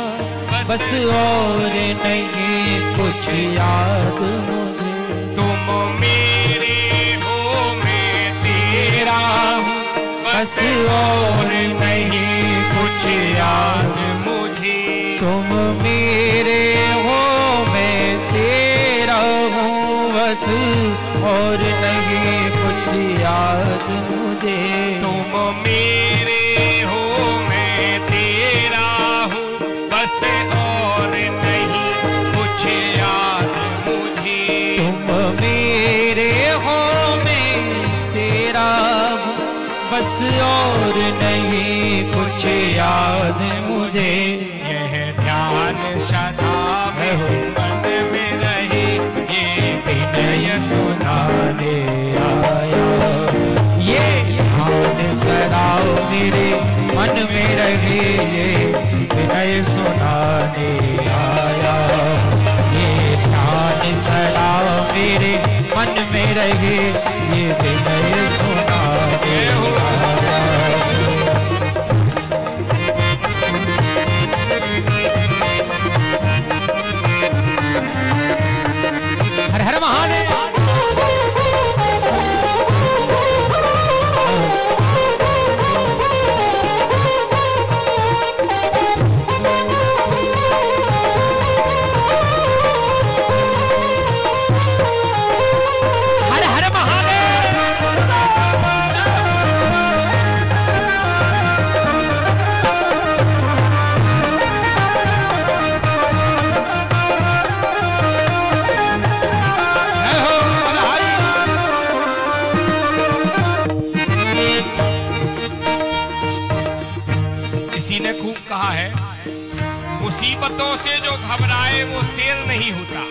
बस और नहीं कुछ याद मुझे। तुम मेरे हो मैं तेरा हूँ, बस और नहीं कुछ याद मुझे। तुम मेरे हो मैं तेरा हूँ, बस और नहीं कुछ याद मुझे। तुम मेरे हो मैं तेरा हूँ, बस और नहीं कुछ याद मुझे। तुम मेरे हो मैं तेरा हूँ, बस और नहीं कुछ याद मुझे। यह ध्यान सदा मेरे मन में रहे, ये विनय सुनाने आया। ये ध्यान सदा मेरे मन में रहे, ये विनय सुनाने आया। ये ध्यान सदा मेरे मन में रहे, ये विनय सुनाने आया। हर हर महादेव। हर हर महादेव। किसी ने खूब कहा है, मुसीबतों से जो घबराए वो शेर नहीं होता।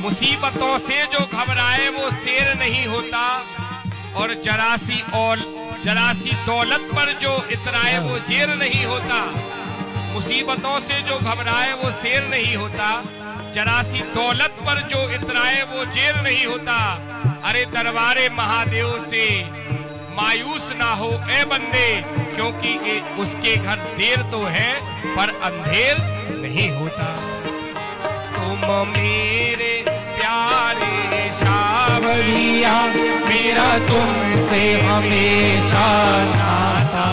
मुसीबतों से जो घबराए वो शेर नहीं होता, और जरासी दौलत पर जो इतराए वो जेर नहीं होता। मुसीबतों से जो घबराए वो शेर नहीं होता, जरासी दौलत पर जो इतराए वो जेर नहीं होता। अरे दरबारे महादेव से मायूस ना हो ए बंदे, क्योंकि उसके घर देर तो है पर अंधेर नहीं होता। तुम मेरे प्यारे सांवरिया, मेरा तुमसे हमेशा नाता।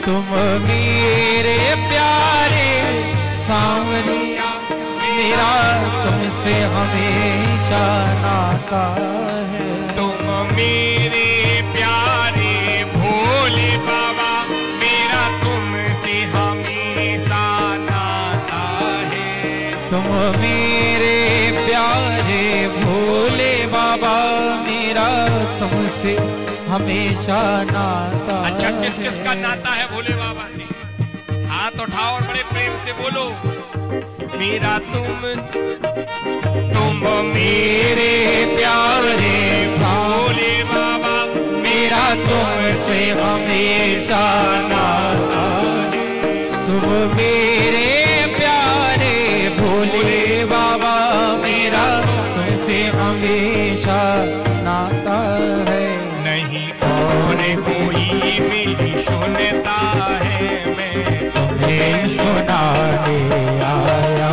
तुम मेरे प्यारे सांवरिया, मेरा तुमसे हमेशा नाता है। तुम मेरे प्यारे भोले बाबा, मेरा तुमसे हमेशा नाता है। तुम मेरे प्यारे भोले बाबा, मेरा तुमसे हमेशा नाता। अच्छा, किस किस का नाता है भोले बाबा से? हाथ उठाओ और बड़े प्रेम से बोलो, मेरा तुम मेरे प्यारे भोले बाबा, मेरा तुमसे हमेशा नाता है। तुम मेरे प्यारे भोले बाबा, मेरा तुमसे हमेशा नाता है। नहीं और कोई मेरी सुनता है, मैं तुम्हें सुनाने आया।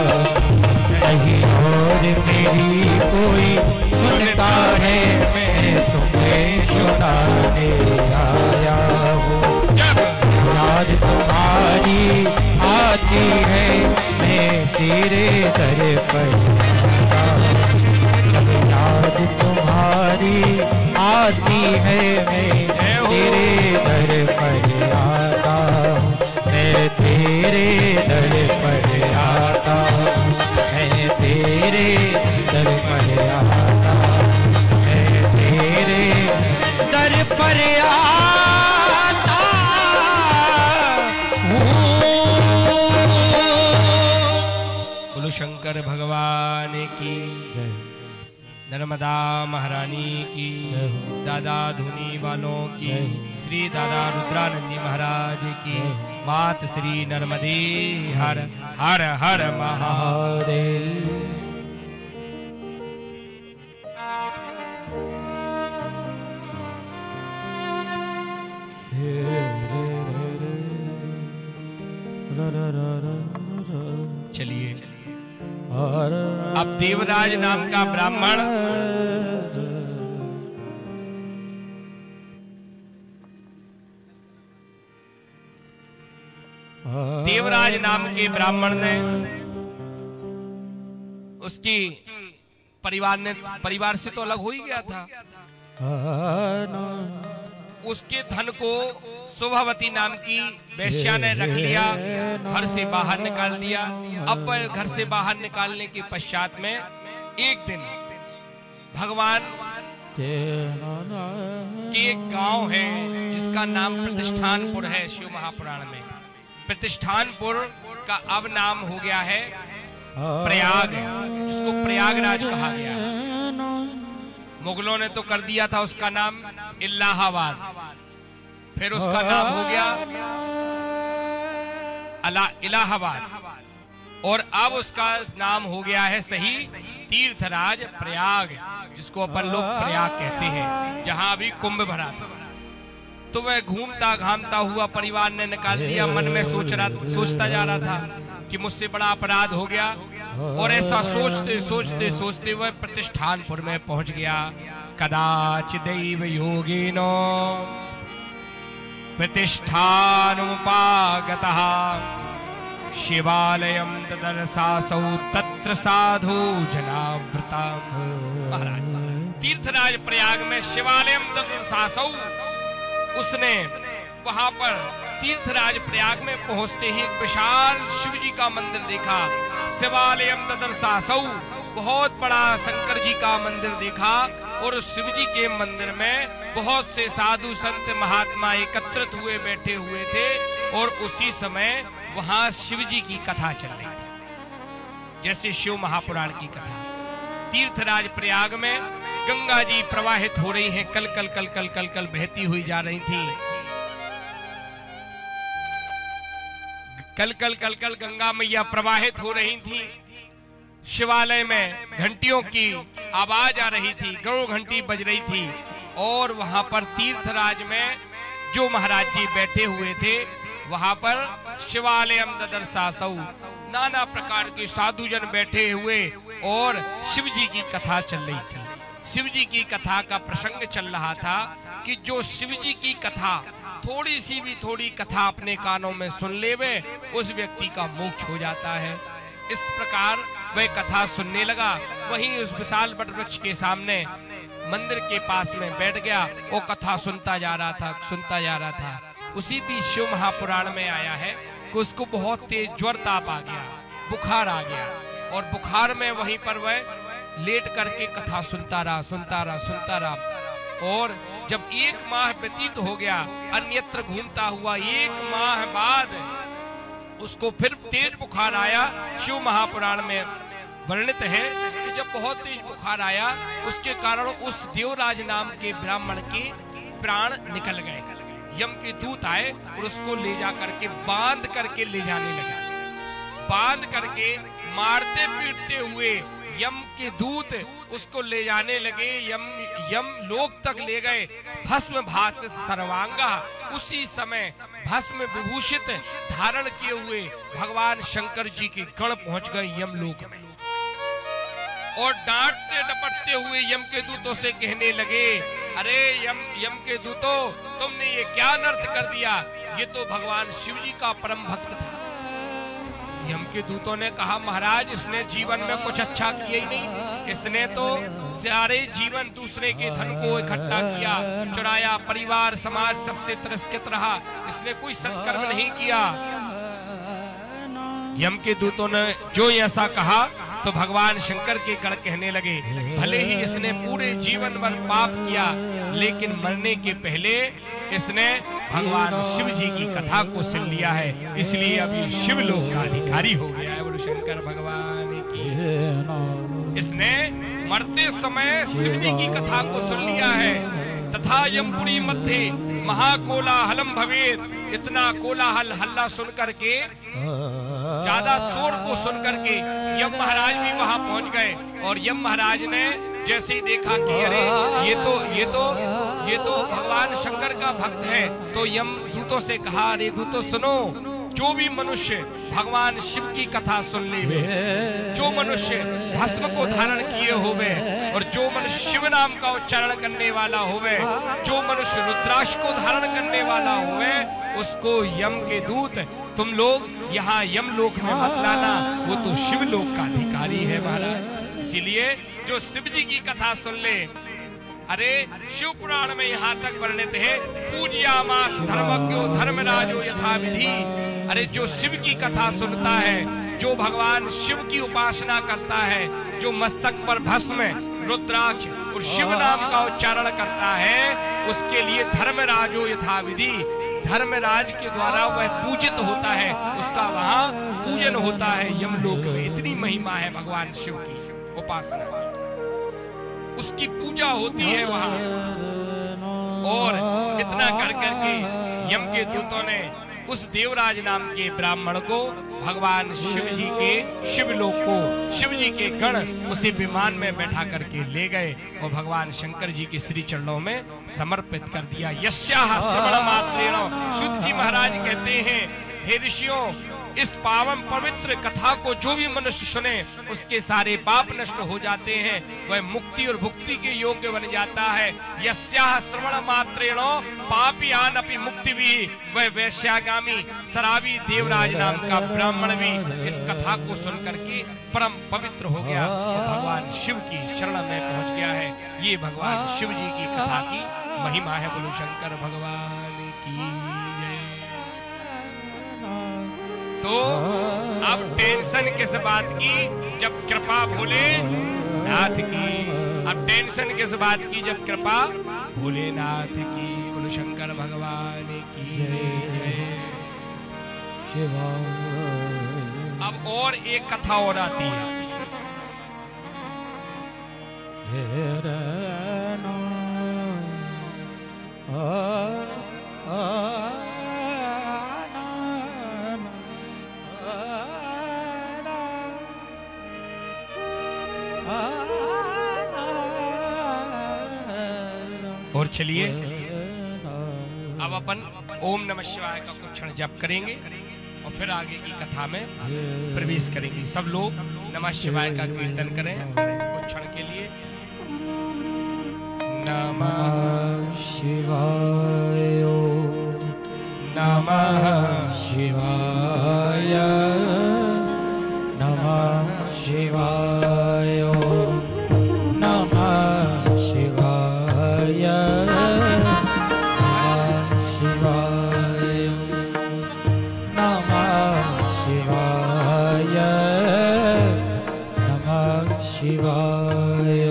नहीं और मेरी कोई सुनता है, मैं तुम्हें सुनाने आया हूँ। जब याद तुम्हारी आती है, मैं तेरे दर पर आता हूँ। जब याद तुम्हारी आती है, मैं तेरे दर पर आता हूँ। मैं तेरे दर पर आता हूँ, मैं तेरे दर पर आता हूँ, मैं तेरे दर पर आता हूँ। बोलो शंकर भगवान की जय। नर्मदा महारानी की, दादा धुनी वालों की, जय। श्री दादा रुद्रानंद जी महाराज की, मात श्री नर्मदे हर हर हर महादेव। हे रे चलिए। अब देवराज नाम का ब्राह्मण देवराज नाम के ब्राह्मण ने उसकी परिवार से तो अलग हो ही गया था। उसके धन को शोभावती नाम की वेश्या ने रख लिया, घर से बाहर निकाल दिया। अब घर से बाहर निकालने के पश्चात में एक दिन भगवान के एक गांव है जिसका नाम प्रतिष्ठानपुर है शिव महापुराण में। प्रतिष्ठानपुर का अब नाम हो गया है प्रयाग, जिसको प्रयागराज कहा गया। मुगलों ने तो कर दिया था उसका नाम इलाहाबाद, फिर उसका नाम हो गया इलाहाबाद, और अब उसका नाम हो गया है सही तीर्थराज प्रयाग, जिसको अपन लोग प्रयाग कहते हैं, जहां अभी कुंभ भरा था। तो वह घूमता घामता हुआ परिवार ने निकाल दिया। मन में सोचता जा रहा था कि मुझसे बड़ा अपराध हो गया, और ऐसा सोचते सोचते सोचते वह प्रतिष्ठानपुर में पहुंच गया। कदाच दैव योगिनो प्रतिष्ठानुपागतः शिवालयं तदर्शासौ तत्र साधु जनावृता। महाराज तीर्थराज प्रयाग में शिवालयं तदर्शासौ, उसने वहां पर तीर्थराज प्रयाग में पहुंचते ही एक विशाल शिव जी का मंदिर देखा। शिवालयम तदर्शासौ, बहुत बड़ा शंकर जी का मंदिर देखा, और उस शिव जी के मंदिर में बहुत से साधु संत महात्मा एकत्रित हुए बैठे हुए थे, और उसी समय वहां शिव जी की कथा चल रही थी, जैसे शिव महापुराण की कथा। तीर्थराज प्रयाग में गंगा जी प्रवाहित हो रही हैं, कल कल कल कल कल कल बहती हुई जा रही थी। कल कल कल कल गंगा मैया प्रवाहित हो रही थी। शिवालय में घंटियों की आवाज आ रही थी, गरुड़ घंटी बज रही थी, और वहां पर तीर्थराज में जो महाराज जी बैठे हुए थे वहां पर शिवालयम ददर्शासौ, नाना प्रकार के साधुजन बैठे हुए और शिव जी की कथा चल रही थी। शिव जी की कथा का प्रसंग चल रहा था कि जो शिव जी की कथा थोड़ी सी भी थोड़ी कथा अपने कानों में सुन लेवे, उस व्यक्ति का मोक्ष हो जाता है। इस प्रकार वह कथा सुनने लगा। वहीं उस विशाल वट वृक्ष के सामने मंदिर के पास में बैठ गया, वो कथा सुनता जा रहा था। उसी बीच शिव महापुराण में आया है कि उसको बहुत तेज ज्वर ताप आ गया, बुखार आ गया, और बुखार में वहीं पर वह लेट करके कथा सुनता रहा। और जब 1 माह व्यतीत हो गया, अन्यत्र घूमता हुआ 1 माह बाद उसको फिर तेज बुखार आया। शिव महापुराण में वर्णित है कि जब बहुत तेज बुखार आया, उसके कारण उस देवराज नाम के ब्राह्मण के प्राण निकल गए। यम के दूत आए और उसको ले जा करके बांध करके ले जाने लगे। बांध करके मारते पीटते हुए यम के दूत उसको ले जाने लगे। यम लोक तक ले गए। भस्म भासित सर्वांगा, उसी समय भस्म विभूषित धारण किए हुए भगवान शंकर जी के गण पहुंच गए यमलोक में, और डांटते डपटते हुए यम के दूतों से कहने लगे, अरे यम के दूतों, तुमने ये क्या अनर्थ कर दिया? ये तो भगवान शिव जी का परम भक्त था। यम के दूतों ने कहा, महाराज इसने जीवन में कुछ अच्छा किया ही नहीं, इसने तो सारे जीवन दूसरे के धन को इकट्ठा किया, चुराया, परिवार समाज सबसे तिरस्कृत रहा, इसने कोई सत्कर्म नहीं किया। यम के दूतों ने जो ऐसा कहा तो भगवान शंकर के गण कहने लगे, भले ही इसने पूरे जीवन भर पाप किया, लेकिन मरने के पहले इसने भगवान शिव जी की कथा को सुन लिया है, इसलिए अभी शिवलोक का अधिकारी हो गया है। बोलो शंकर भगवान की। इसने मरते समय शिव जी की कथा को सुन लिया है। तथा यमपुरी मध्य महाकोलाहलम भवेत, इतना कोलाहल हल्ला सुन करके, ज्यादा शोर को सुन करके यम महाराज भी वहां पहुंच गए। और यम महाराज ने जैसे ही देखा कि अरे ये तो भगवान शंकर का भक्त है, तो यम दूतों से कहा, अरे दूतों सुनो, जो भी मनुष्य भगवान शिव की कथा सुन लेवे, जो मनुष्य भस्म को धारण किए होवे और जो मनुष्य शिव नाम का उच्चारण करने वाला होवे, जो मनुष्य रुद्राक्ष को धारण करने वाला होवे, उसको यम के दूत तुम लोग यहाँ यमलोक में मत लाना, वो तो शिवलोक का अधिकारी है महाराज। इसीलिए जो शिव जी की कथा सुन ले, अरे शिव पुराण में यहाँ तक वर्णित है, पूज्यामास धर्मज्ञो धर्मराजो यथा विधि। अरे जो शिव की कथा सुनता है, जो भगवान शिव की उपासना करता है, जो मस्तक पर भस्म रुद्राक्ष और शिव नाम का उच्चारण करता है, उसके लिए धर्मराजो यथा विधि, धर्मराज के द्वारा वह पूजित होता है, उसका वहां पूजन होता है यमलोक में। इतनी महिमा है भगवान शिव की उपासना, उसकी पूजा होती है वहां। और इतना कर करके यम के दूतों ने उस देवराज नाम के ब्राह्मण को भगवान शिव जी के शिवलोक को, शिव जी के गण उसे विमान में बैठा करके ले गए और भगवान शंकर जी के श्री चरणों में समर्पित कर दिया। यस्याः श्रवण मात्रेण, शुद्ध जी महाराज कहते हैं, हे ऋषियों, इस पावन पवित्र कथा को जो भी मनुष्य सुने उसके सारे पाप नष्ट हो जाते हैं, वह मुक्ति और भुक्ति के योग्य बन जाता है। यस्याः श्रवण मात्रेण पापयान अपि मुक्ति भी, वह वैश्यागामी शराबी देवराज नाम का ब्राह्मण भी इस कथा को सुन करके परम पवित्र हो गया और भगवान शिव की शरण में पहुंच गया है। ये भगवान शिव जी की कथा की महिमा है। बोलो शंकर भगवान की। तो अब टेंशन किस बात की, जब कृपा भोलेनाथ की। अब टेंशन किस बात की, जब कृपा भोलेनाथ की। बोलो शंकर भगवान की जय। अब और एक कथा और आती है। और चलिए अब अपन ओम नमः शिवाय का कुछ क्षण जप करेंगे और फिर आगे की कथा में प्रवेश करेंगे। सब लोग नमः शिवाय का कीर्तन करें कुछ क्षण के लिए। नमः शिवाय, नमः शिवाय, नमः शिवाय, नमः शिवाय, नमः शिवाय, नमः शिवाय, नमः शिवाय,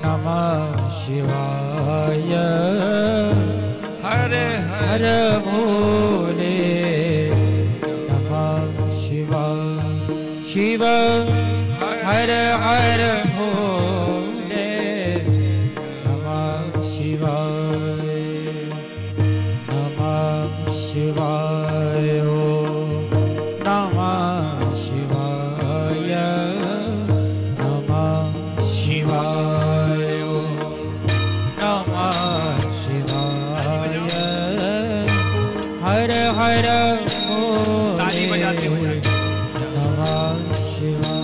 नमः शिवाय। हर हर भोले, नमः शिवाय। शिव हर हर भोले, नमः शिवाय, नमः शिवाय, नमः शिवाय, नमः शिवाय, नमः शिवाय। हर हर भोले, ताली बजाते हुए नमः शिवाय।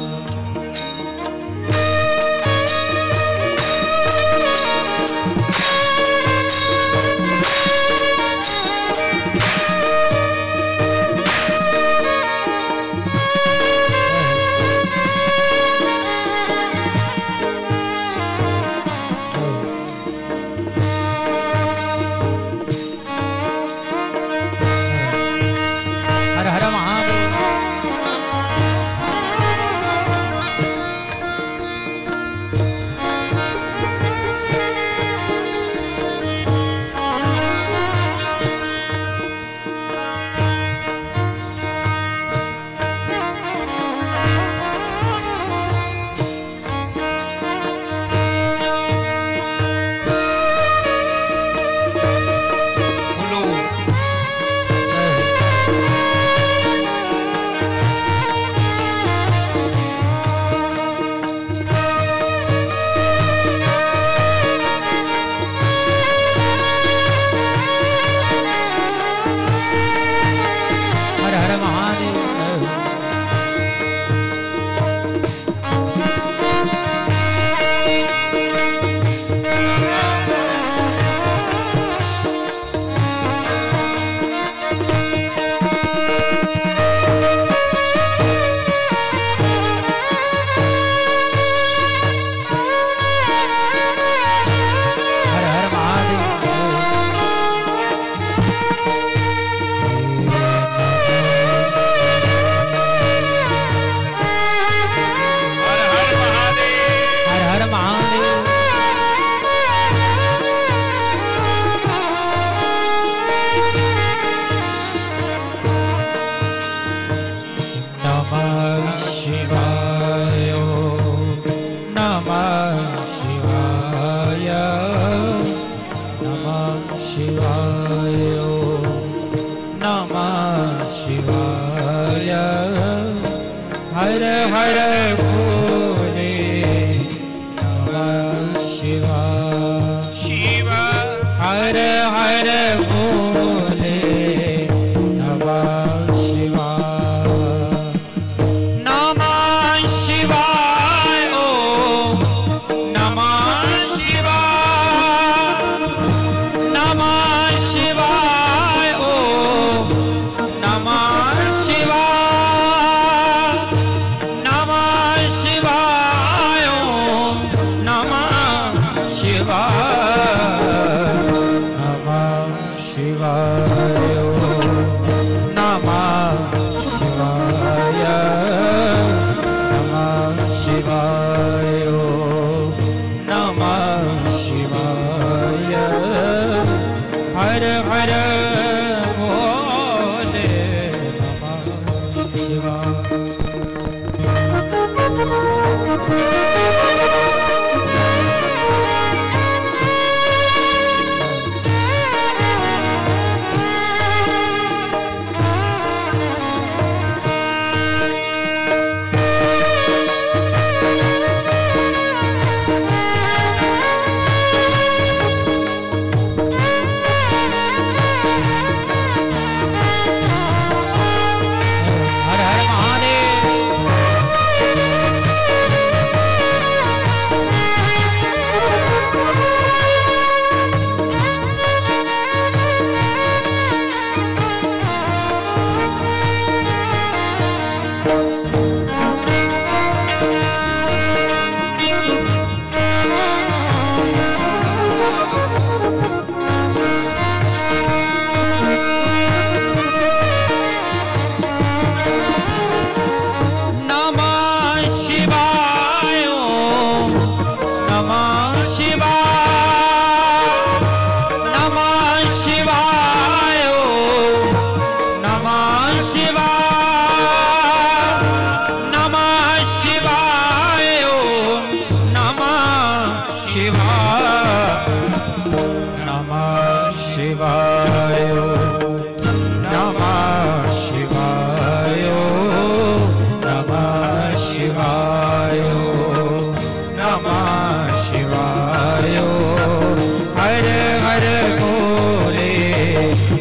शिवाय नमः शिवाय नमः शिवाय नमः शिवाय नमः शिवाय हर हर भोले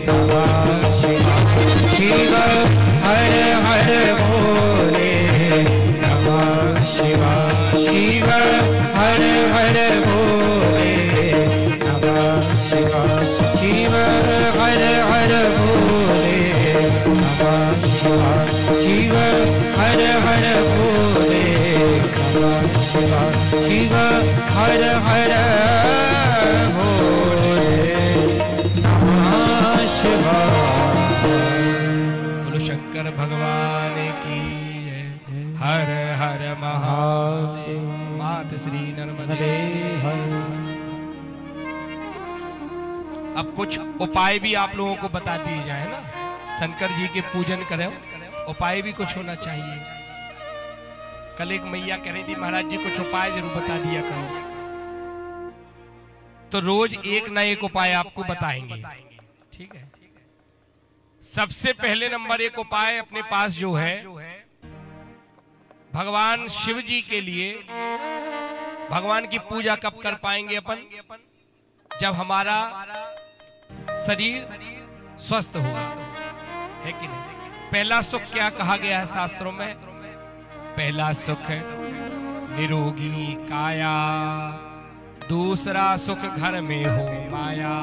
नमः शिवाय शिव हर हर भोले नमः शिवाय शिव हर हर भोले नमः शिवाय शिव हर हर भोले नमः शिवाय शिव हर हर भोले नमः शिवाय शिव हर हर भोले नमः शिवाय। बोलो शंकर भगवान की जय। हर हर महादेव। मात श्री नर्मदे हर। अब कुछ उपाय भी आप लोगों को बता दिए जाए ना, शंकर जी के पूजन करें, उपाय भी कुछ होना चाहिए। कल एक मैया कह रही थी महाराज जी कुछ उपाय जरूर बता दिया करो, तो रोज एक ना एक उपाय आपको बताएंगे, ठीक है। सबसे पहले नंबर एक उपाय अपने पास जो है, भगवान शिव जी के लिए भगवान की पूजा कब कर पाएंगे अपन? जब हमारा शरीर स्वस्थ होगा, है कि नहीं? पहला सुख क्या कहा गया है शास्त्रों में? पहला सुख है निरोगी काया, दूसरा सुख घर में हो माया।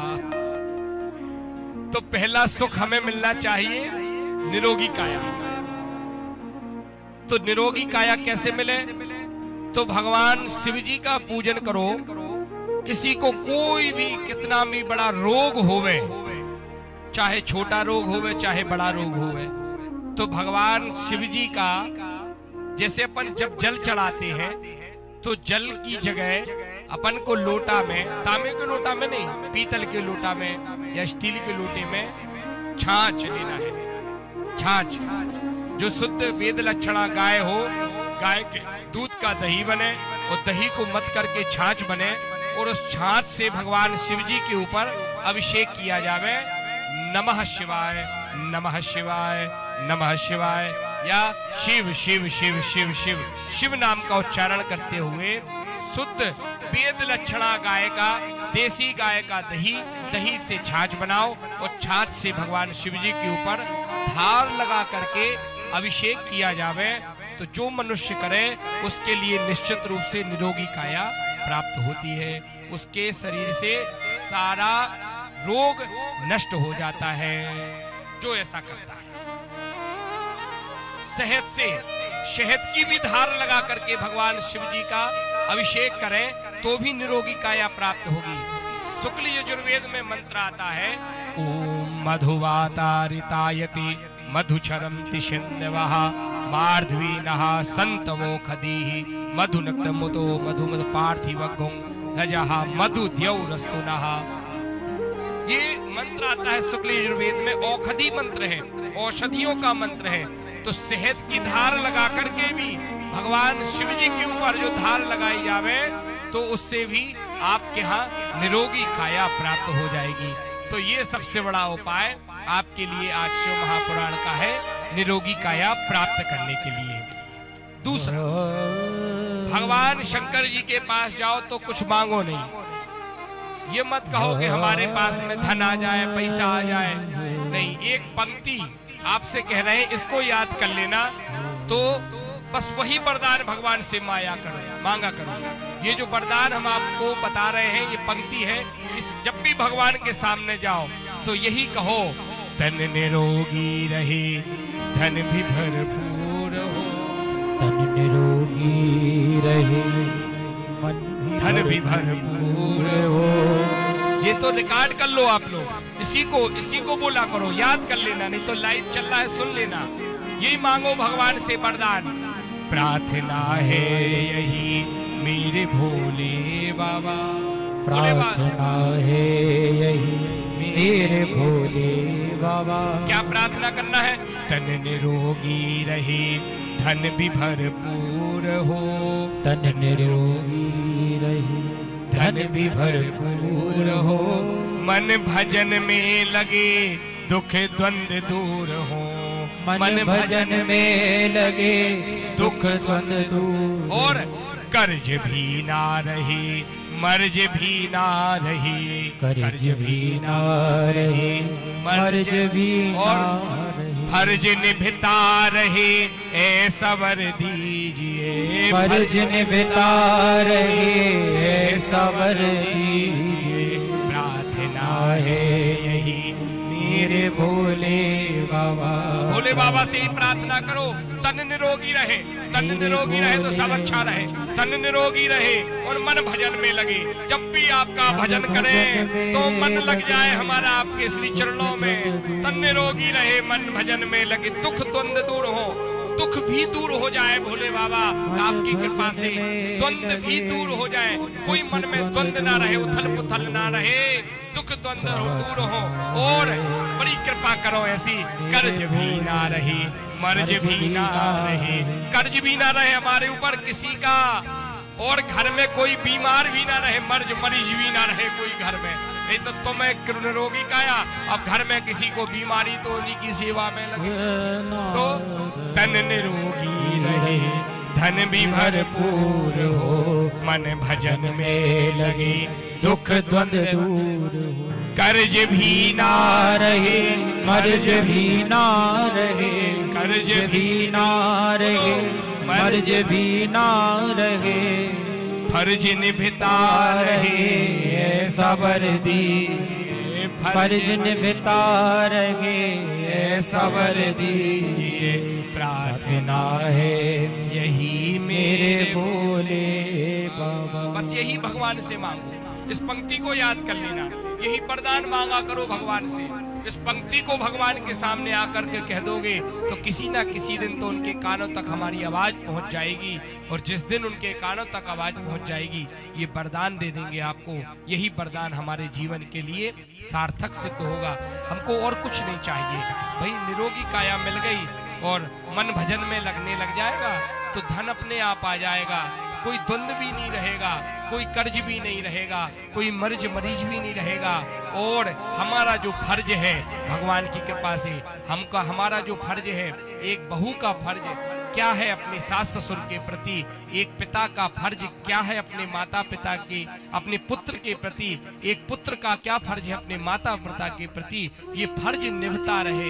तो पहला सुख हमें मिलना चाहिए निरोगी काया। तो निरोगी काया कैसे मिले? तो भगवान शिव जी का पूजन करो। किसी को कोई भी कितना भी बड़ा रोग होवे, चाहे छोटा रोग होवे चाहे बड़ा रोग होवे, तो भगवान शिव जी का जैसे अपन जब जल चढ़ाते हैं तो जल की जगह अपन को लोटा में, तांबे के लोटा में नहीं, पीतल के लोटा में या स्टील के लोटे में छाछ लेना है। छाछ जो शुद्ध वेद लक्षणा गाय हो, गाय के दूध का दही बने और दही को मत करके छाछ बने और उस छाछ से भगवान शिव जी के ऊपर अभिषेक किया जावे। नमः शिवाय नमः शिवाय नमः शिवाय, या शिव शिव शिव शिव शिव शिव नाम का उच्चारण करते हुए शुद्ध वेद लक्षणा गाय का, देसी गाय का दही, दही से छाछ बनाओ और छाछ से भगवान शिव जी के ऊपर धार लगा करके अभिषेक किया जावे। तो जो मनुष्य करे उसके लिए निश्चित रूप से निरोगी काया प्राप्त होती है। उसके शरीर से सारा रोग नष्ट हो जाता है जो ऐसा करता है। शहद से, शहद की भी धार लगा करके भगवान शिव जी का अभिषेक करें तो भी निरोगी काया प्राप्त होगी। शुक्ल यजुर्वेद में मंत्र आता है, ओम मधुवातारितायति मधुचरन्ति सिन्धवः मार्धवीनः सन्तवो खदीः मधुनक्तमुदो मधुमद पार्थिवगुं रजः मधुद्यौरस्तुनः। ये मंत्र आता है शुक्ल यजुर्वेद में, औषधि मंत्र है, औषधियों का मंत्र है। तो शहद की धार लगा करके भी भगवान शिव जी के ऊपर जो धार लगाई जावे तो उससे भी आपके यहाँ निरोगी काया प्राप्त हो जाएगी। तो ये सबसे बड़ा उपाय आपके लिए आज शिव महापुराण का है, निरोगी काया प्राप्त करने के लिए। दूसरा, भगवान शंकर जी के पास जाओ तो कुछ मांगो नहीं। ये मत कहो कि हमारे पास में धन आ जाए, पैसा आ जाए, नहीं। एक पंक्ति आपसे कह रहे हैं, इसको याद कर लेना, तो बस वही वरदान भगवान से मांगा करो। ये जो वरदान हम आपको बता रहे हैं, ये पंक्ति है, इस जब भी भगवान के सामने जाओ तो यही कहो, धन निरोगी रहे, धन भी भरपूर हो, धन निरोगी रहे, धन भी भरपूर हो। ये तो रिकॉर्ड कर लो आप लोग, इसी को बोला करो, याद कर लेना, नहीं तो लाइव चल रहा है सुन लेना। यही मांगो भगवान से वरदान, प्रार्थना है यही मेरे भोले बाबा, प्रार्थना है यही मेरे भोले बाबा। क्या प्रार्थना करना है? धन निरोगी रहे, धन भी भरपूर हो, धन निरोगी रहे, धन भी भरपूर हो। मन भजन में लगे दुख द्वंद्व दूर हो। मन भजन में लगे दुख द्वंद्व दूर। और कर्ज भी ना रहे मर्ज भी ना रहे। कर्ज भी ना रहे मर्ज भी ना रहे। फर्ज निभता रहे ऐसा वर दीजिए। फर्ज निभता रहे ऐसा वर दीजिए। प्रार्थना है यही मेरे भोले बाबा। भोले बाबा से ही प्रार्थना करो, तन निरोगी रहे। तन निरोगी रहे तो सब अच्छा रहे। तन निरोगी रहे और मन भजन में लगे। जब भी आपका भजन करें तो मन लग जाए हमारा आपके श्री चरणों में। तन निरोगी रहे, मन भजन में लगे, दुख द्वंद्व दूर हो। दुख भी दूर हो जाए भोले बाबा आपकी कृपा से। द्वंद्व भी दूर हो जाए, कोई मन में द्वंद्व ना रहे, उथल पुथल ना रहे, दुख द्वंद्व दूर हो। और बड़ी कृपा करो ऐसी, कर्ज भी ना रहे मर्ज भी ना रहे। कर्ज भी ना रहे हमारे ऊपर किसी का, और घर में कोई बीमार भी ना रहे, मरीज भी ना रहे कोई घर में। नहीं तो तुम्हें निरोगी काया, अब घर में किसी को बीमारी तो उन्हीं की सेवा में लगे। तो तन निरोगी रहे धन भी भरपूर हो। मन भजन में लगे दुख द्वंद्व दूर हो। कर्ज भी ना रहे मर्ज भी ना रहे। कर्ज भी ना रहे मर्ज भी ना रहे। फर्ज निभता रहे ऐसा वर दीजिए। फर्ज निभता रहे ऐसा वर दीजिए। प्रार्थना है यही मेरे भोले बाबा। बस यही भगवान से मांगो, इस पंक्ति को याद कर लेना, यही वरदान मांगा करो भगवान से। इस पंक्ति को भगवान के सामने आकर के कह दोगे तो किसी ना किसी दिन तो उनके कानों तक हमारी आवाज पहुंच जाएगी। और जिस दिन उनके कानों तक आवाज पहुंच जाएगी ये वरदान दे देंगे आपको। यही वरदान हमारे जीवन के लिए सार्थक सिद्ध होगा। हमको और कुछ नहीं चाहिए भाई, निरोगी काया मिल गई और मन भजन में लगने लग जाएगा तो धन अपने आप आ जाएगा। कोई द्वंद्व भी नहीं रहेगा, कोई कर्ज भी नहीं रहेगा, कोई मरीज भी नहीं रहेगा। और हमारा जो फर्ज है भगवान की कृपा से, हमारा जो फर्ज है, एक बहू का फर्ज क्या है अपने सास ससुर के प्रति, एक पिता का फर्ज क्या है अपने माता पिता के, अपने पुत्र के प्रति, एक पुत्र का क्या फर्ज है अपने माता पिता के प्रति, ये फर्ज निभता रहे।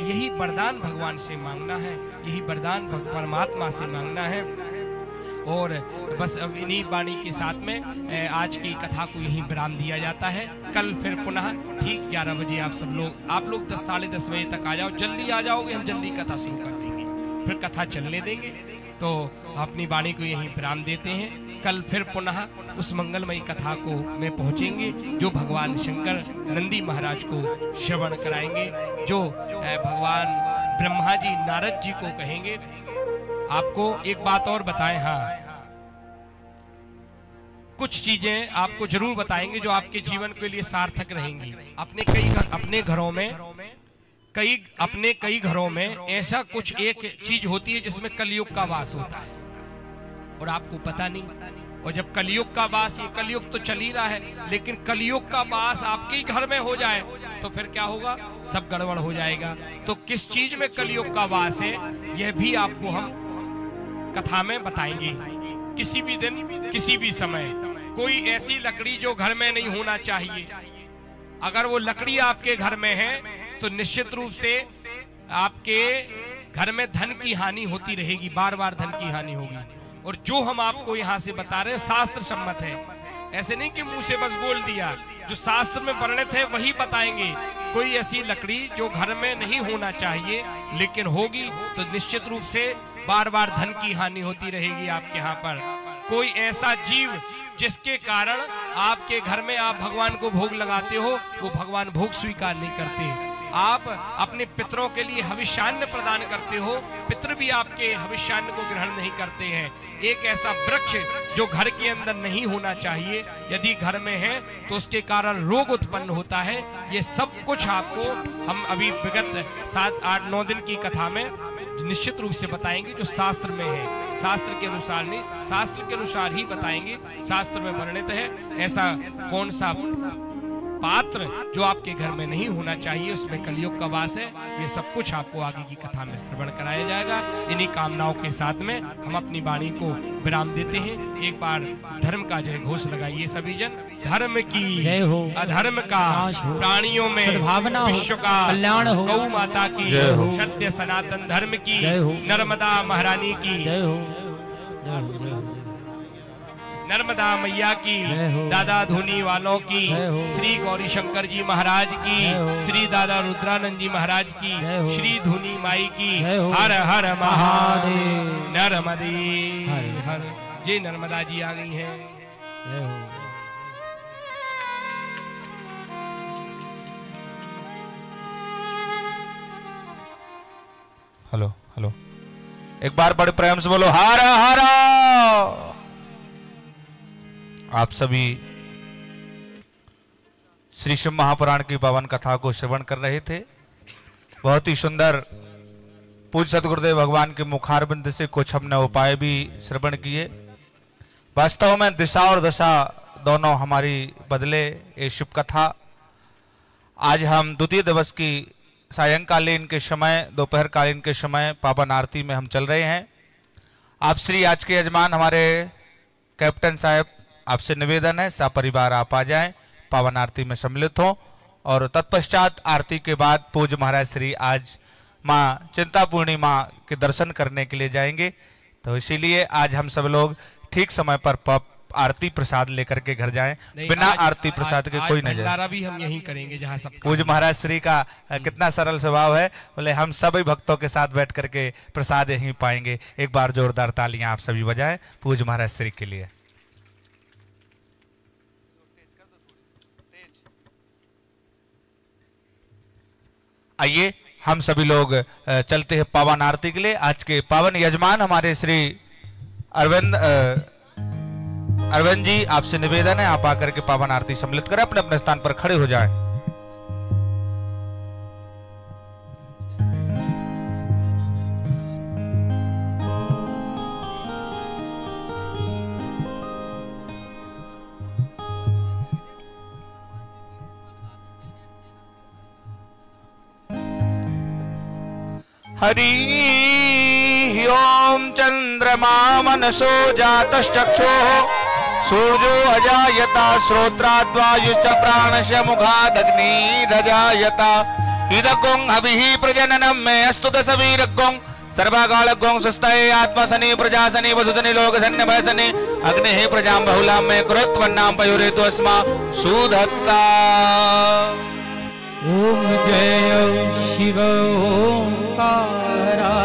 यही वरदान भगवान से मांगना है, यही वरदान परमात्मा से मांगना है। और बस अब इन्हीं वाणी के साथ में आज की कथा को यहीं विराम दिया जाता है। कल फिर पुनः ठीक 11 बजे आप लोग 10 साढ़े 10 बजे तक आ जाओ। जल्दी आ जाओगे, हम जल्दी कथा शुरू कर देंगे, फिर कथा चलने देंगे। तो अपनी वाणी को यहीं विराम देते हैं। कल फिर पुनः उस मंगलमयी कथा को में पहुंचेंगे जो भगवान शंकर नंदी महाराज को श्रवण कराएंगे, जो भगवान ब्रह्मा जी नारद जी को कहेंगे। आपको एक बात और बताएं, हाँ कुछ चीजें आपको जरूर बताएंगे जो आपके जीवन के लिए सार्थक रहेंगी। अपने कई घरों में ऐसा कुछ एक चीज होती है जिसमें कलयुग का वास होता है और आपको पता नहीं। और जब कलयुग का वास, ये कलयुग तो चल ही रहा है, लेकिन कलयुग का वास आपके ही घर में हो जाए तो फिर क्या होगा, सब गड़बड़ हो जाएगा। तो किस चीज में कलयुग का वास है यह भी आपको हम कथा में बताएंगे। किसी भी दिन किसी भी समय कोई ऐसी लकड़ी जो घर में नहीं होना चाहिए, अगर वो लकड़ी आपके घर में है तो निश्चित रूप से आपके घर में धन की हानि होती रहेगी, बार बार धन की हानि होगी। और जो हम आपको यहाँ से बता रहे हैं शास्त्र सम्मत है, ऐसे नहीं कि मुंह से बस बोल दिया, जो शास्त्र में वर्णित है वही बताएंगे। कोई ऐसी लकड़ी जो घर में नहीं होना चाहिए लेकिन होगी तो निश्चित रूप से बार बार धन की हानि होती रहेगी आपके यहाँ पर। कोई ऐसा जीव जिसके कारण आपके घर में आप भगवान को भोग लगाते हो, वो भगवान भोग स्वीकार नहीं करते। आप अपने पितरों के लिए हविष्यान्न प्रदान करते हो, पितृ भी आपके हविष्यान्न को ग्रहण नहीं करते हैं। एक ऐसा वृक्ष जो घर के अंदर नहीं होना चाहिए यदि घर में है तो उसके कारण रोग उत्पन्न होता है। ये सब कुछ आपको हम अभी विगत 7, 8, 9 दिन की कथा में निश्चित रूप से बताएंगे जो शास्त्र में है, शास्त्र के अनुसार नहीं, शास्त्र के अनुसार ही बताएंगे। शास्त्र में वर्णित है ऐसा कौन सा पात्र जो आपके घर में नहीं होना चाहिए, उसमें कलयुग का वास है। ये सब कुछ आपको आगे की कथा में श्रवण कराया जाएगा। इन्हीं कामनाओं के साथ में हम अपनी वाणी को विराम देते हैं। एक बार धर्म का जय घोष लगाइए सभी जन। धर्म की जय हो, अधर्म का प्राणियों में सद्भावना हो, विश्व का कल्याण हो, गौ माता की जय हो, सत्य सनातन धर्म की जय हो, नर्मदा महारानी की जय हो, जय हो, जय हो, नर्मदा मैया की, दादा धुनी वालों की, श्री गौरी शंकर जी महाराज की, श्री दादा रुद्रानंद जी महाराज की, श्री धुनी माई की। हर हर महादेव। नर्मदे हर। जय नर्मदा जी आ गई हैं। हेलो हेलो, एक बार बड़े प्रेम से बोलो हर हर। आप सभी श्री शिव महापुराण की पावन कथा को श्रवण कर रहे थे। बहुत ही सुंदर पूज्य सतगुरुदेव भगवान के मुखारबिंद से कुछ हमने उपाय भी श्रवण किए। वास्तव में दिशा और दशा दोनों हमारी बदले ये शिव कथा। आज हम द्वितीय दिवस की सायंकालीन के समय, दोपहर कालीन के समय पावन आरती में हम चल रहे हैं। आप श्री आज के यजमान हमारे कैप्टन साहब, आपसे निवेदन है सपरिवार आप आ जाएं, पावन आरती में सम्मिलित हों। और तत्पश्चात आरती के बाद पूज्य महाराज श्री आज माँ चिंतापूर्णी माँ के दर्शन करने के लिए जाएंगे। तो इसीलिए आज हम सब लोग ठीक समय पर आरती प्रसाद लेकर के घर जाएं। बिना आरती प्रसाद के कोई नहीं जाए। भंडारा भी हम यहीं करेंगे जहाँ सब। पूज्य महाराज श्री का कितना सरल स्वभाव है, बोले हम सभी भक्तों के साथ बैठ करके प्रसाद यहीं पाएंगे। एक बार जोरदार तालियां आप सभी बजाएं पूज्य महाराज श्री के लिए। आइए हम सभी लोग चलते हैं पावन आरती के लिए। आज के पावन यजमान हमारे श्री अरविंद जी, आपसे निवेदन है आप आकर के पावन आरती सम्मिलित करें। अपने अपने स्थान पर खड़े हो जाएं। हरि ओम। चंद्रमा मनसो जातश्चक्षुः सूर्यो अजायता श्रोत्राद्वायुश्च प्राणस्य मुखादग्निरजायता इदकुं हविः प्रजननं मे अस्तु दशवीरकुं सर्वकालकुं सुस्तये आत्मसनि प्रजासनि वसुधनि लोकसन्निभसनि अग्निः प्रजां बहुलां मे कुरुत्वन्नां पयुरेतु अस्मा सुधत्ता। ओम जय शिव ओंकारा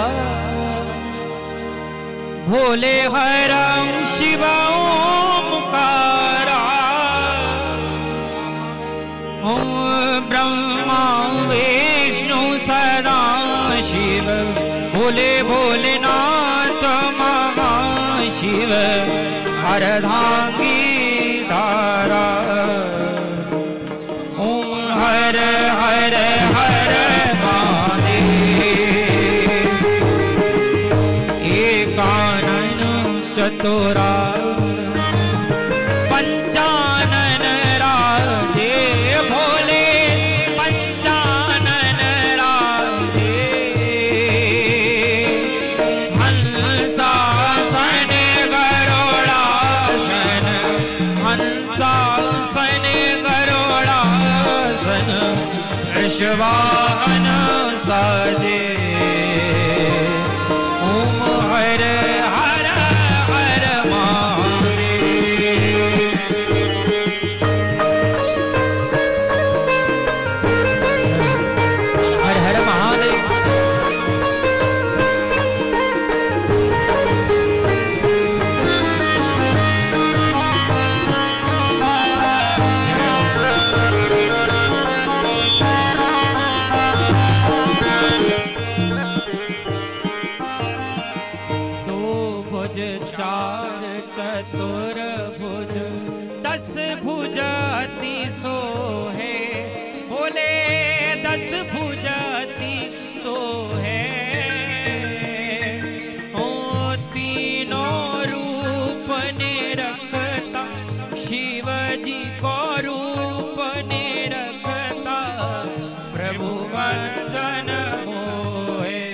भोले हरं शिव ओंकारा। ओम ब्रह्मा विष्णु सदा शिव भोले भोलेनाथ महाशिव अर्धांगी धारा। ओम हर हर हर चतुरा पंचानन राधे भोले पंचानन राधे। हंसासन गरुड़ासन हंसासन गरुड़ासन वृषवाहन साजे। ओम हर भुजति सो है को रूप ने रखता प्रभु वंदन मोहे।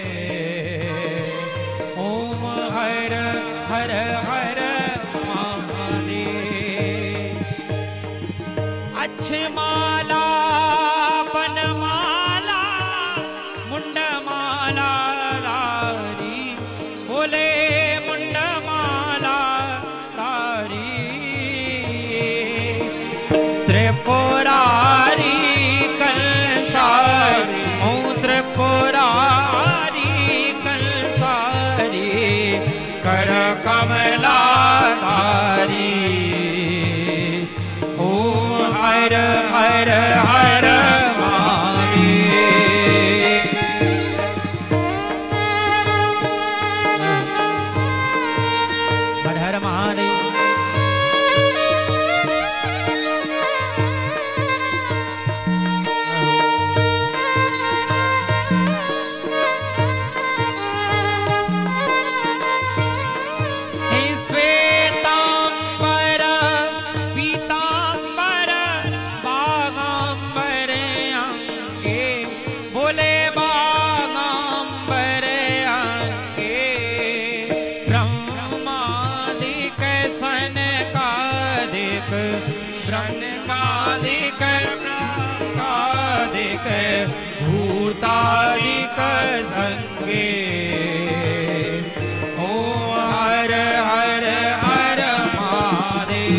ओम हर हर हर महादेव। अच्छ माला बनमाला मुंडमाला धारी बोले मुंडमाला धारी त्रिपुरारी कंसारी ओ त्रिपुरारी कंसारी कर कमला धारी। ओम हर हर हर महादेव। हर हर महादेव। हे श्वेतांबर पीतांबर बागांबर अंगे बोले बागांबर अंगे ब्रह्मादिक सनकादिक श्रवणादिक ब्रह्मादिक भूतादिक संगे। ओम हर हर हर महादेव।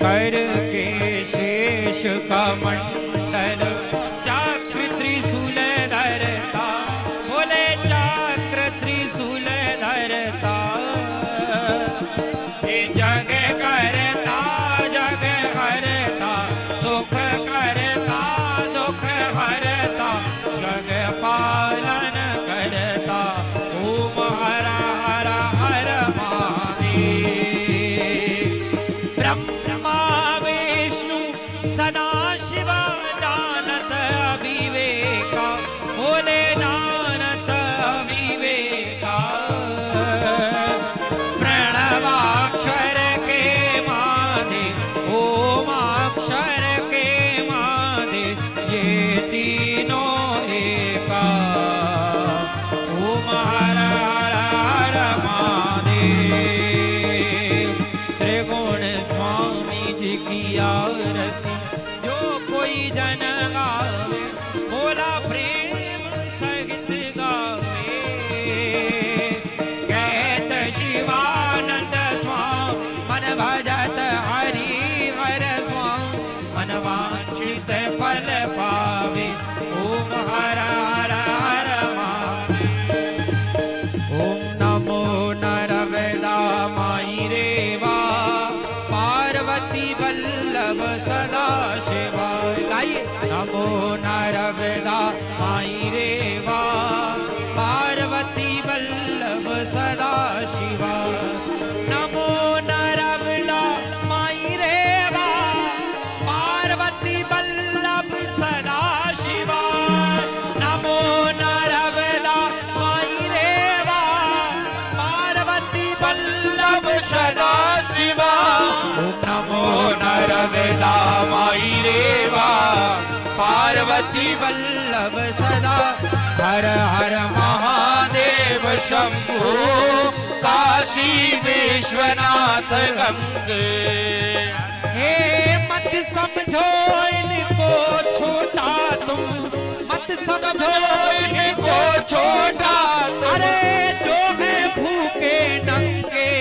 कर के शेष का मंडल चक्र त्रिशूल धरता बोले चक्र त्रिशूल धरता जग करता जग हरता सुख करता दुख हरता जग पालन करता। ओम हर हर हर महादेव। ब्रह्मा विष्णु सदा शिव जानत अविवेका बोले जानत अविवेका। प्रणवाक्षर के माधे ओमाक्षर के माधे ये तीनों एका। ओम हर हर हर महादेव। त्रिगुण स्वामी जी की आरती जो कोई जन गावे बोला प्रेम सहित गावे। कहत शिवानंद स्वामी मन भजत हरि हर स्वामी मन वांछित फल पावे। ओम हर हर हर महादेव। ओम नमो नरवदा माई रेवा पार्वती वल्लभ सदा शिवा। गाइए नमो नरवदा माई रेवा पार्वती वल्लभ सदा शिवा। नमो नरवदा माई रेवा पार्वती वल्लभ सदा शिवा। नमो नरवदा माई रेवा पार्वती वल्लभ सदा शिवा। ओम नमो नरवदा माई रेवा पार्वती वल्लभ सदा। हर हर महादेव शंभो काशी विश्वनाथ गंगे। हे मत समझो इनको छोटा तुम मत समझो इनको छोटा। अरे जो है भूखे नंगे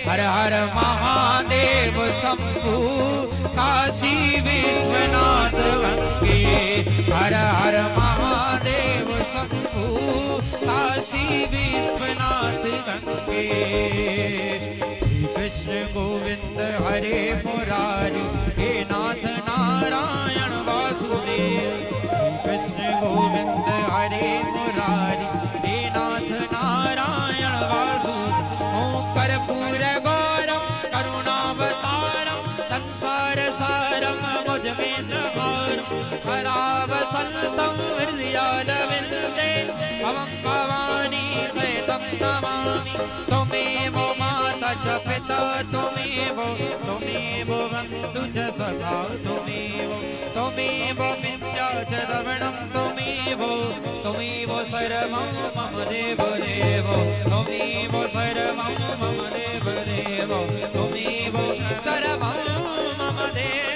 हर हर महादेव शंभु काशी विश्वनाथ गंगे। हर हर महादेव शंभु काशी विश्वनाथ गंगे। श्री कृष्ण गोविंद हरे मुरारी हे नाथ नारायण वासुदेव। श्री कृष्ण गोविंद हरे मुरारी हे नाथ नारायण वासुदेव। ओं कर्पूर गौरम करुणावतारम संसार सारम भुजगेन्द्रहारम हरावसंतं हृदयालविन्दे भवं भवानी सहितं नमामि। त्वमेव माता च पिता त्वमेव त्वमेव बन्धु च सखा त्वमेव विद्या च द्रविणं त्वमेव सर्वं मम देवदेव त्वमेव सर्वं मम देवदेव त्वमेव सर्वं मम देवदेव।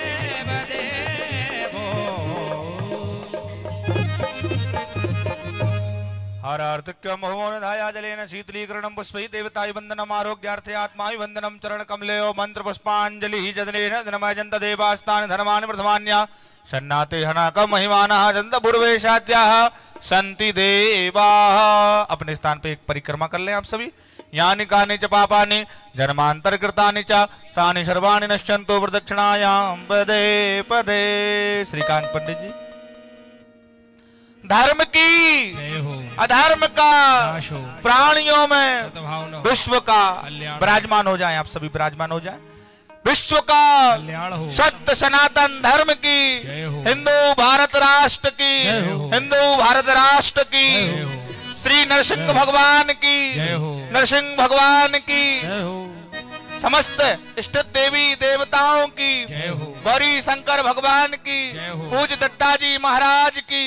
हरार्थिक्यं होमोनधाया जलेन शीतलीकरणं पुष्पैः देवताय वन्दनम् आरोग्यार्थे आत्माय वन्दनं चरण कमलेयो मंत्र पुष्पांजलि जदनेन धनमयजन्त देवास्तानि धर्माणि प्रथमान्या सन्नाते हनाक महिमानः जन्त पूर्वेशाद्याः सन्ति देवाः। अपने स्थान पे एक परिक्रमा कर लें आप सभी। यानि कानि च पापानि जन्मांतरकृतानि च तानि सर्वाणि नश्यन्तु प्रदक्षिणायां पदे पदे। श्रीकांत पंडित जी। धर्म की अधर्म का प्राणियों में विश्व का विराजमान हो जाए, आप सभी विराजमान हो जाए। विश्व का सत्य सनातन धर्म की, हिंदू भारत राष्ट्र की, हिंदू भारत राष्ट्र की, श्री नरसिंह भगवान की, नरसिंह भगवान की, समस्त इष्ट देवी देवताओं की, गौरी शंकर भगवान की, पूज्य दत्ताजी महाराज की,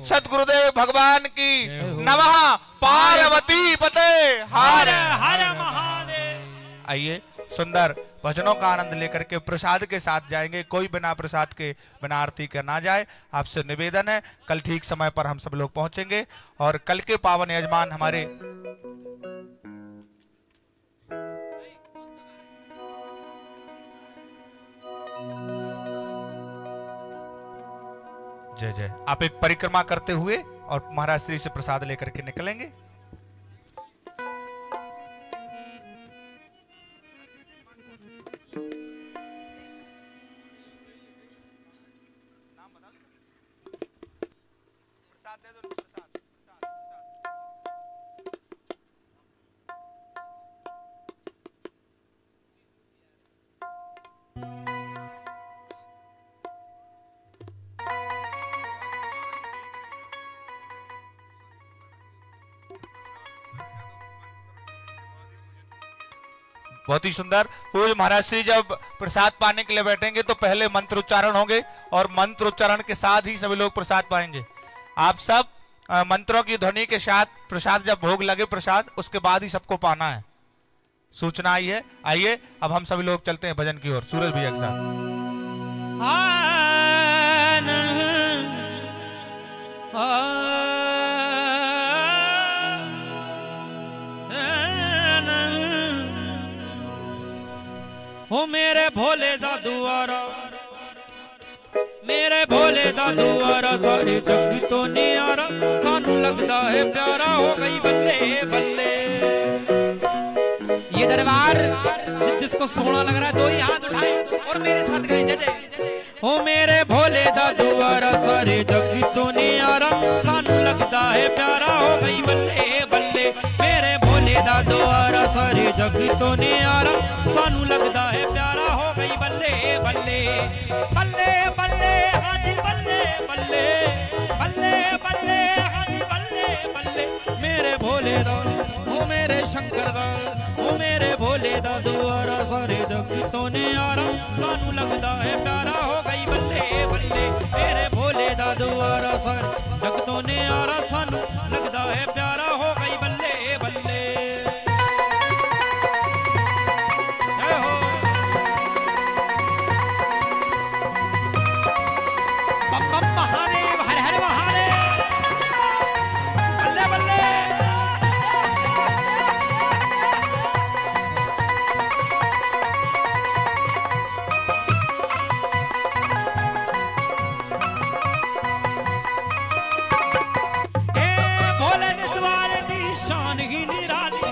सतगुरुदेव भगवान की, नमः पार्वती पते हर हर महादेव। आइए सुंदर भजनों का आनंद लेकर के प्रसाद के साथ जाएंगे। कोई बिना प्रसाद के बिना आरती के ना जाए। आपसे निवेदन है कल ठीक समय पर हम सब लोग पहुंचेंगे और कल के पावन यजमान हमारे जय जय। आप एक परिक्रमा करते हुए और महाराज श्री से प्रसाद लेकर के निकलेंगे। प्रसाद दे दो, प्रसाद प्रसाद बहुत ही सुंदर। पूज्य महाराज श्री जब प्रसाद पाने के लिए बैठेंगे तो पहले मंत्र उच्चारण होंगे और मंत्र उच्चारण के साथ ही सभी लोग प्रसाद पाएंगे। आप सब मंत्रों की ध्वनि के साथ प्रसाद जब भोग लगे प्रसाद उसके बाद ही सबको पाना है, सूचना आई है। आइए अब हम सभी लोग चलते हैं भजन की ओर। सूरज भैया के साथ। हो मेरे भोले दा दुआरा, मेरे भोले दा दुआरा, सारे जग तो नियारा, सानू लगता है प्यारा, हो गई बल्ले बल्ले। ये दरबार जिसको सोना लग रहा है दो ही हाथ उठाए और मेरे साथ गए जय जय। हो मेरे भोले दा दुआरा, सारे जग तो नियारा, सानू लगता है प्यारा, हो गई बल्ले बल्ले। मेरे भोले दा दुआरा, सारे जग तो नियारा, सानू लगता है प्यारा, हो गई बल्ले बल्ले बल्ले बल्ले। हाँ जी बल्ले बल्ले बल्ले बल्ले। हाँ जी बल्ले बल्ले। मेरे भोले दा, हो मेरे शंकर दा, हो मेरे भोले दा दुआरा, सारे जग तो नियारा, सानू लगता है प्यारा, हो गई बल्ले बल्ले। मेरे भोले दा दुआरा, सारे जग तो नियारा, सानू लगता है प्यारा, हो गई बल्ले बल्ले। महादेव हर हर महादेव बल्ले बल्ले। भोले ने द्वारे दी शान ही निराली,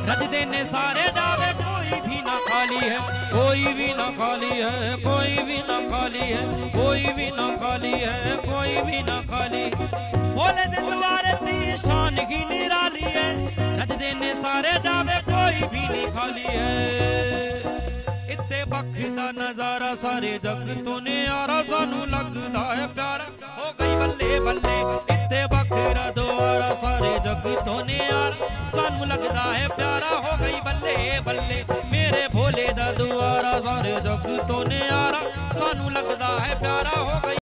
रज देने सारे जावे, कोई भी ना खाली है, कोई भी ना खाली है, कोई भी ना खाली है, कोई भी ना खाली है, कोई भी ना खाली। भोले ने द्वारे दी शान ही निराली है, रज देने सारे जावे, कोई भी नहीं खाली है। इत्ते बख दा नजारा, सारे जग तो नियारा, सानू लगदा है प्यारा, हो गई बल्ले बल्ले। इत्ते बख दा द्वारा, सारे जग तो नियारा, सानू लगदा है प्यारा हो गई बल्ले बल्ले मेरे भोले दा दुआरा सारे जग तो न्यारा सानू लगदा है प्यारा हो गई।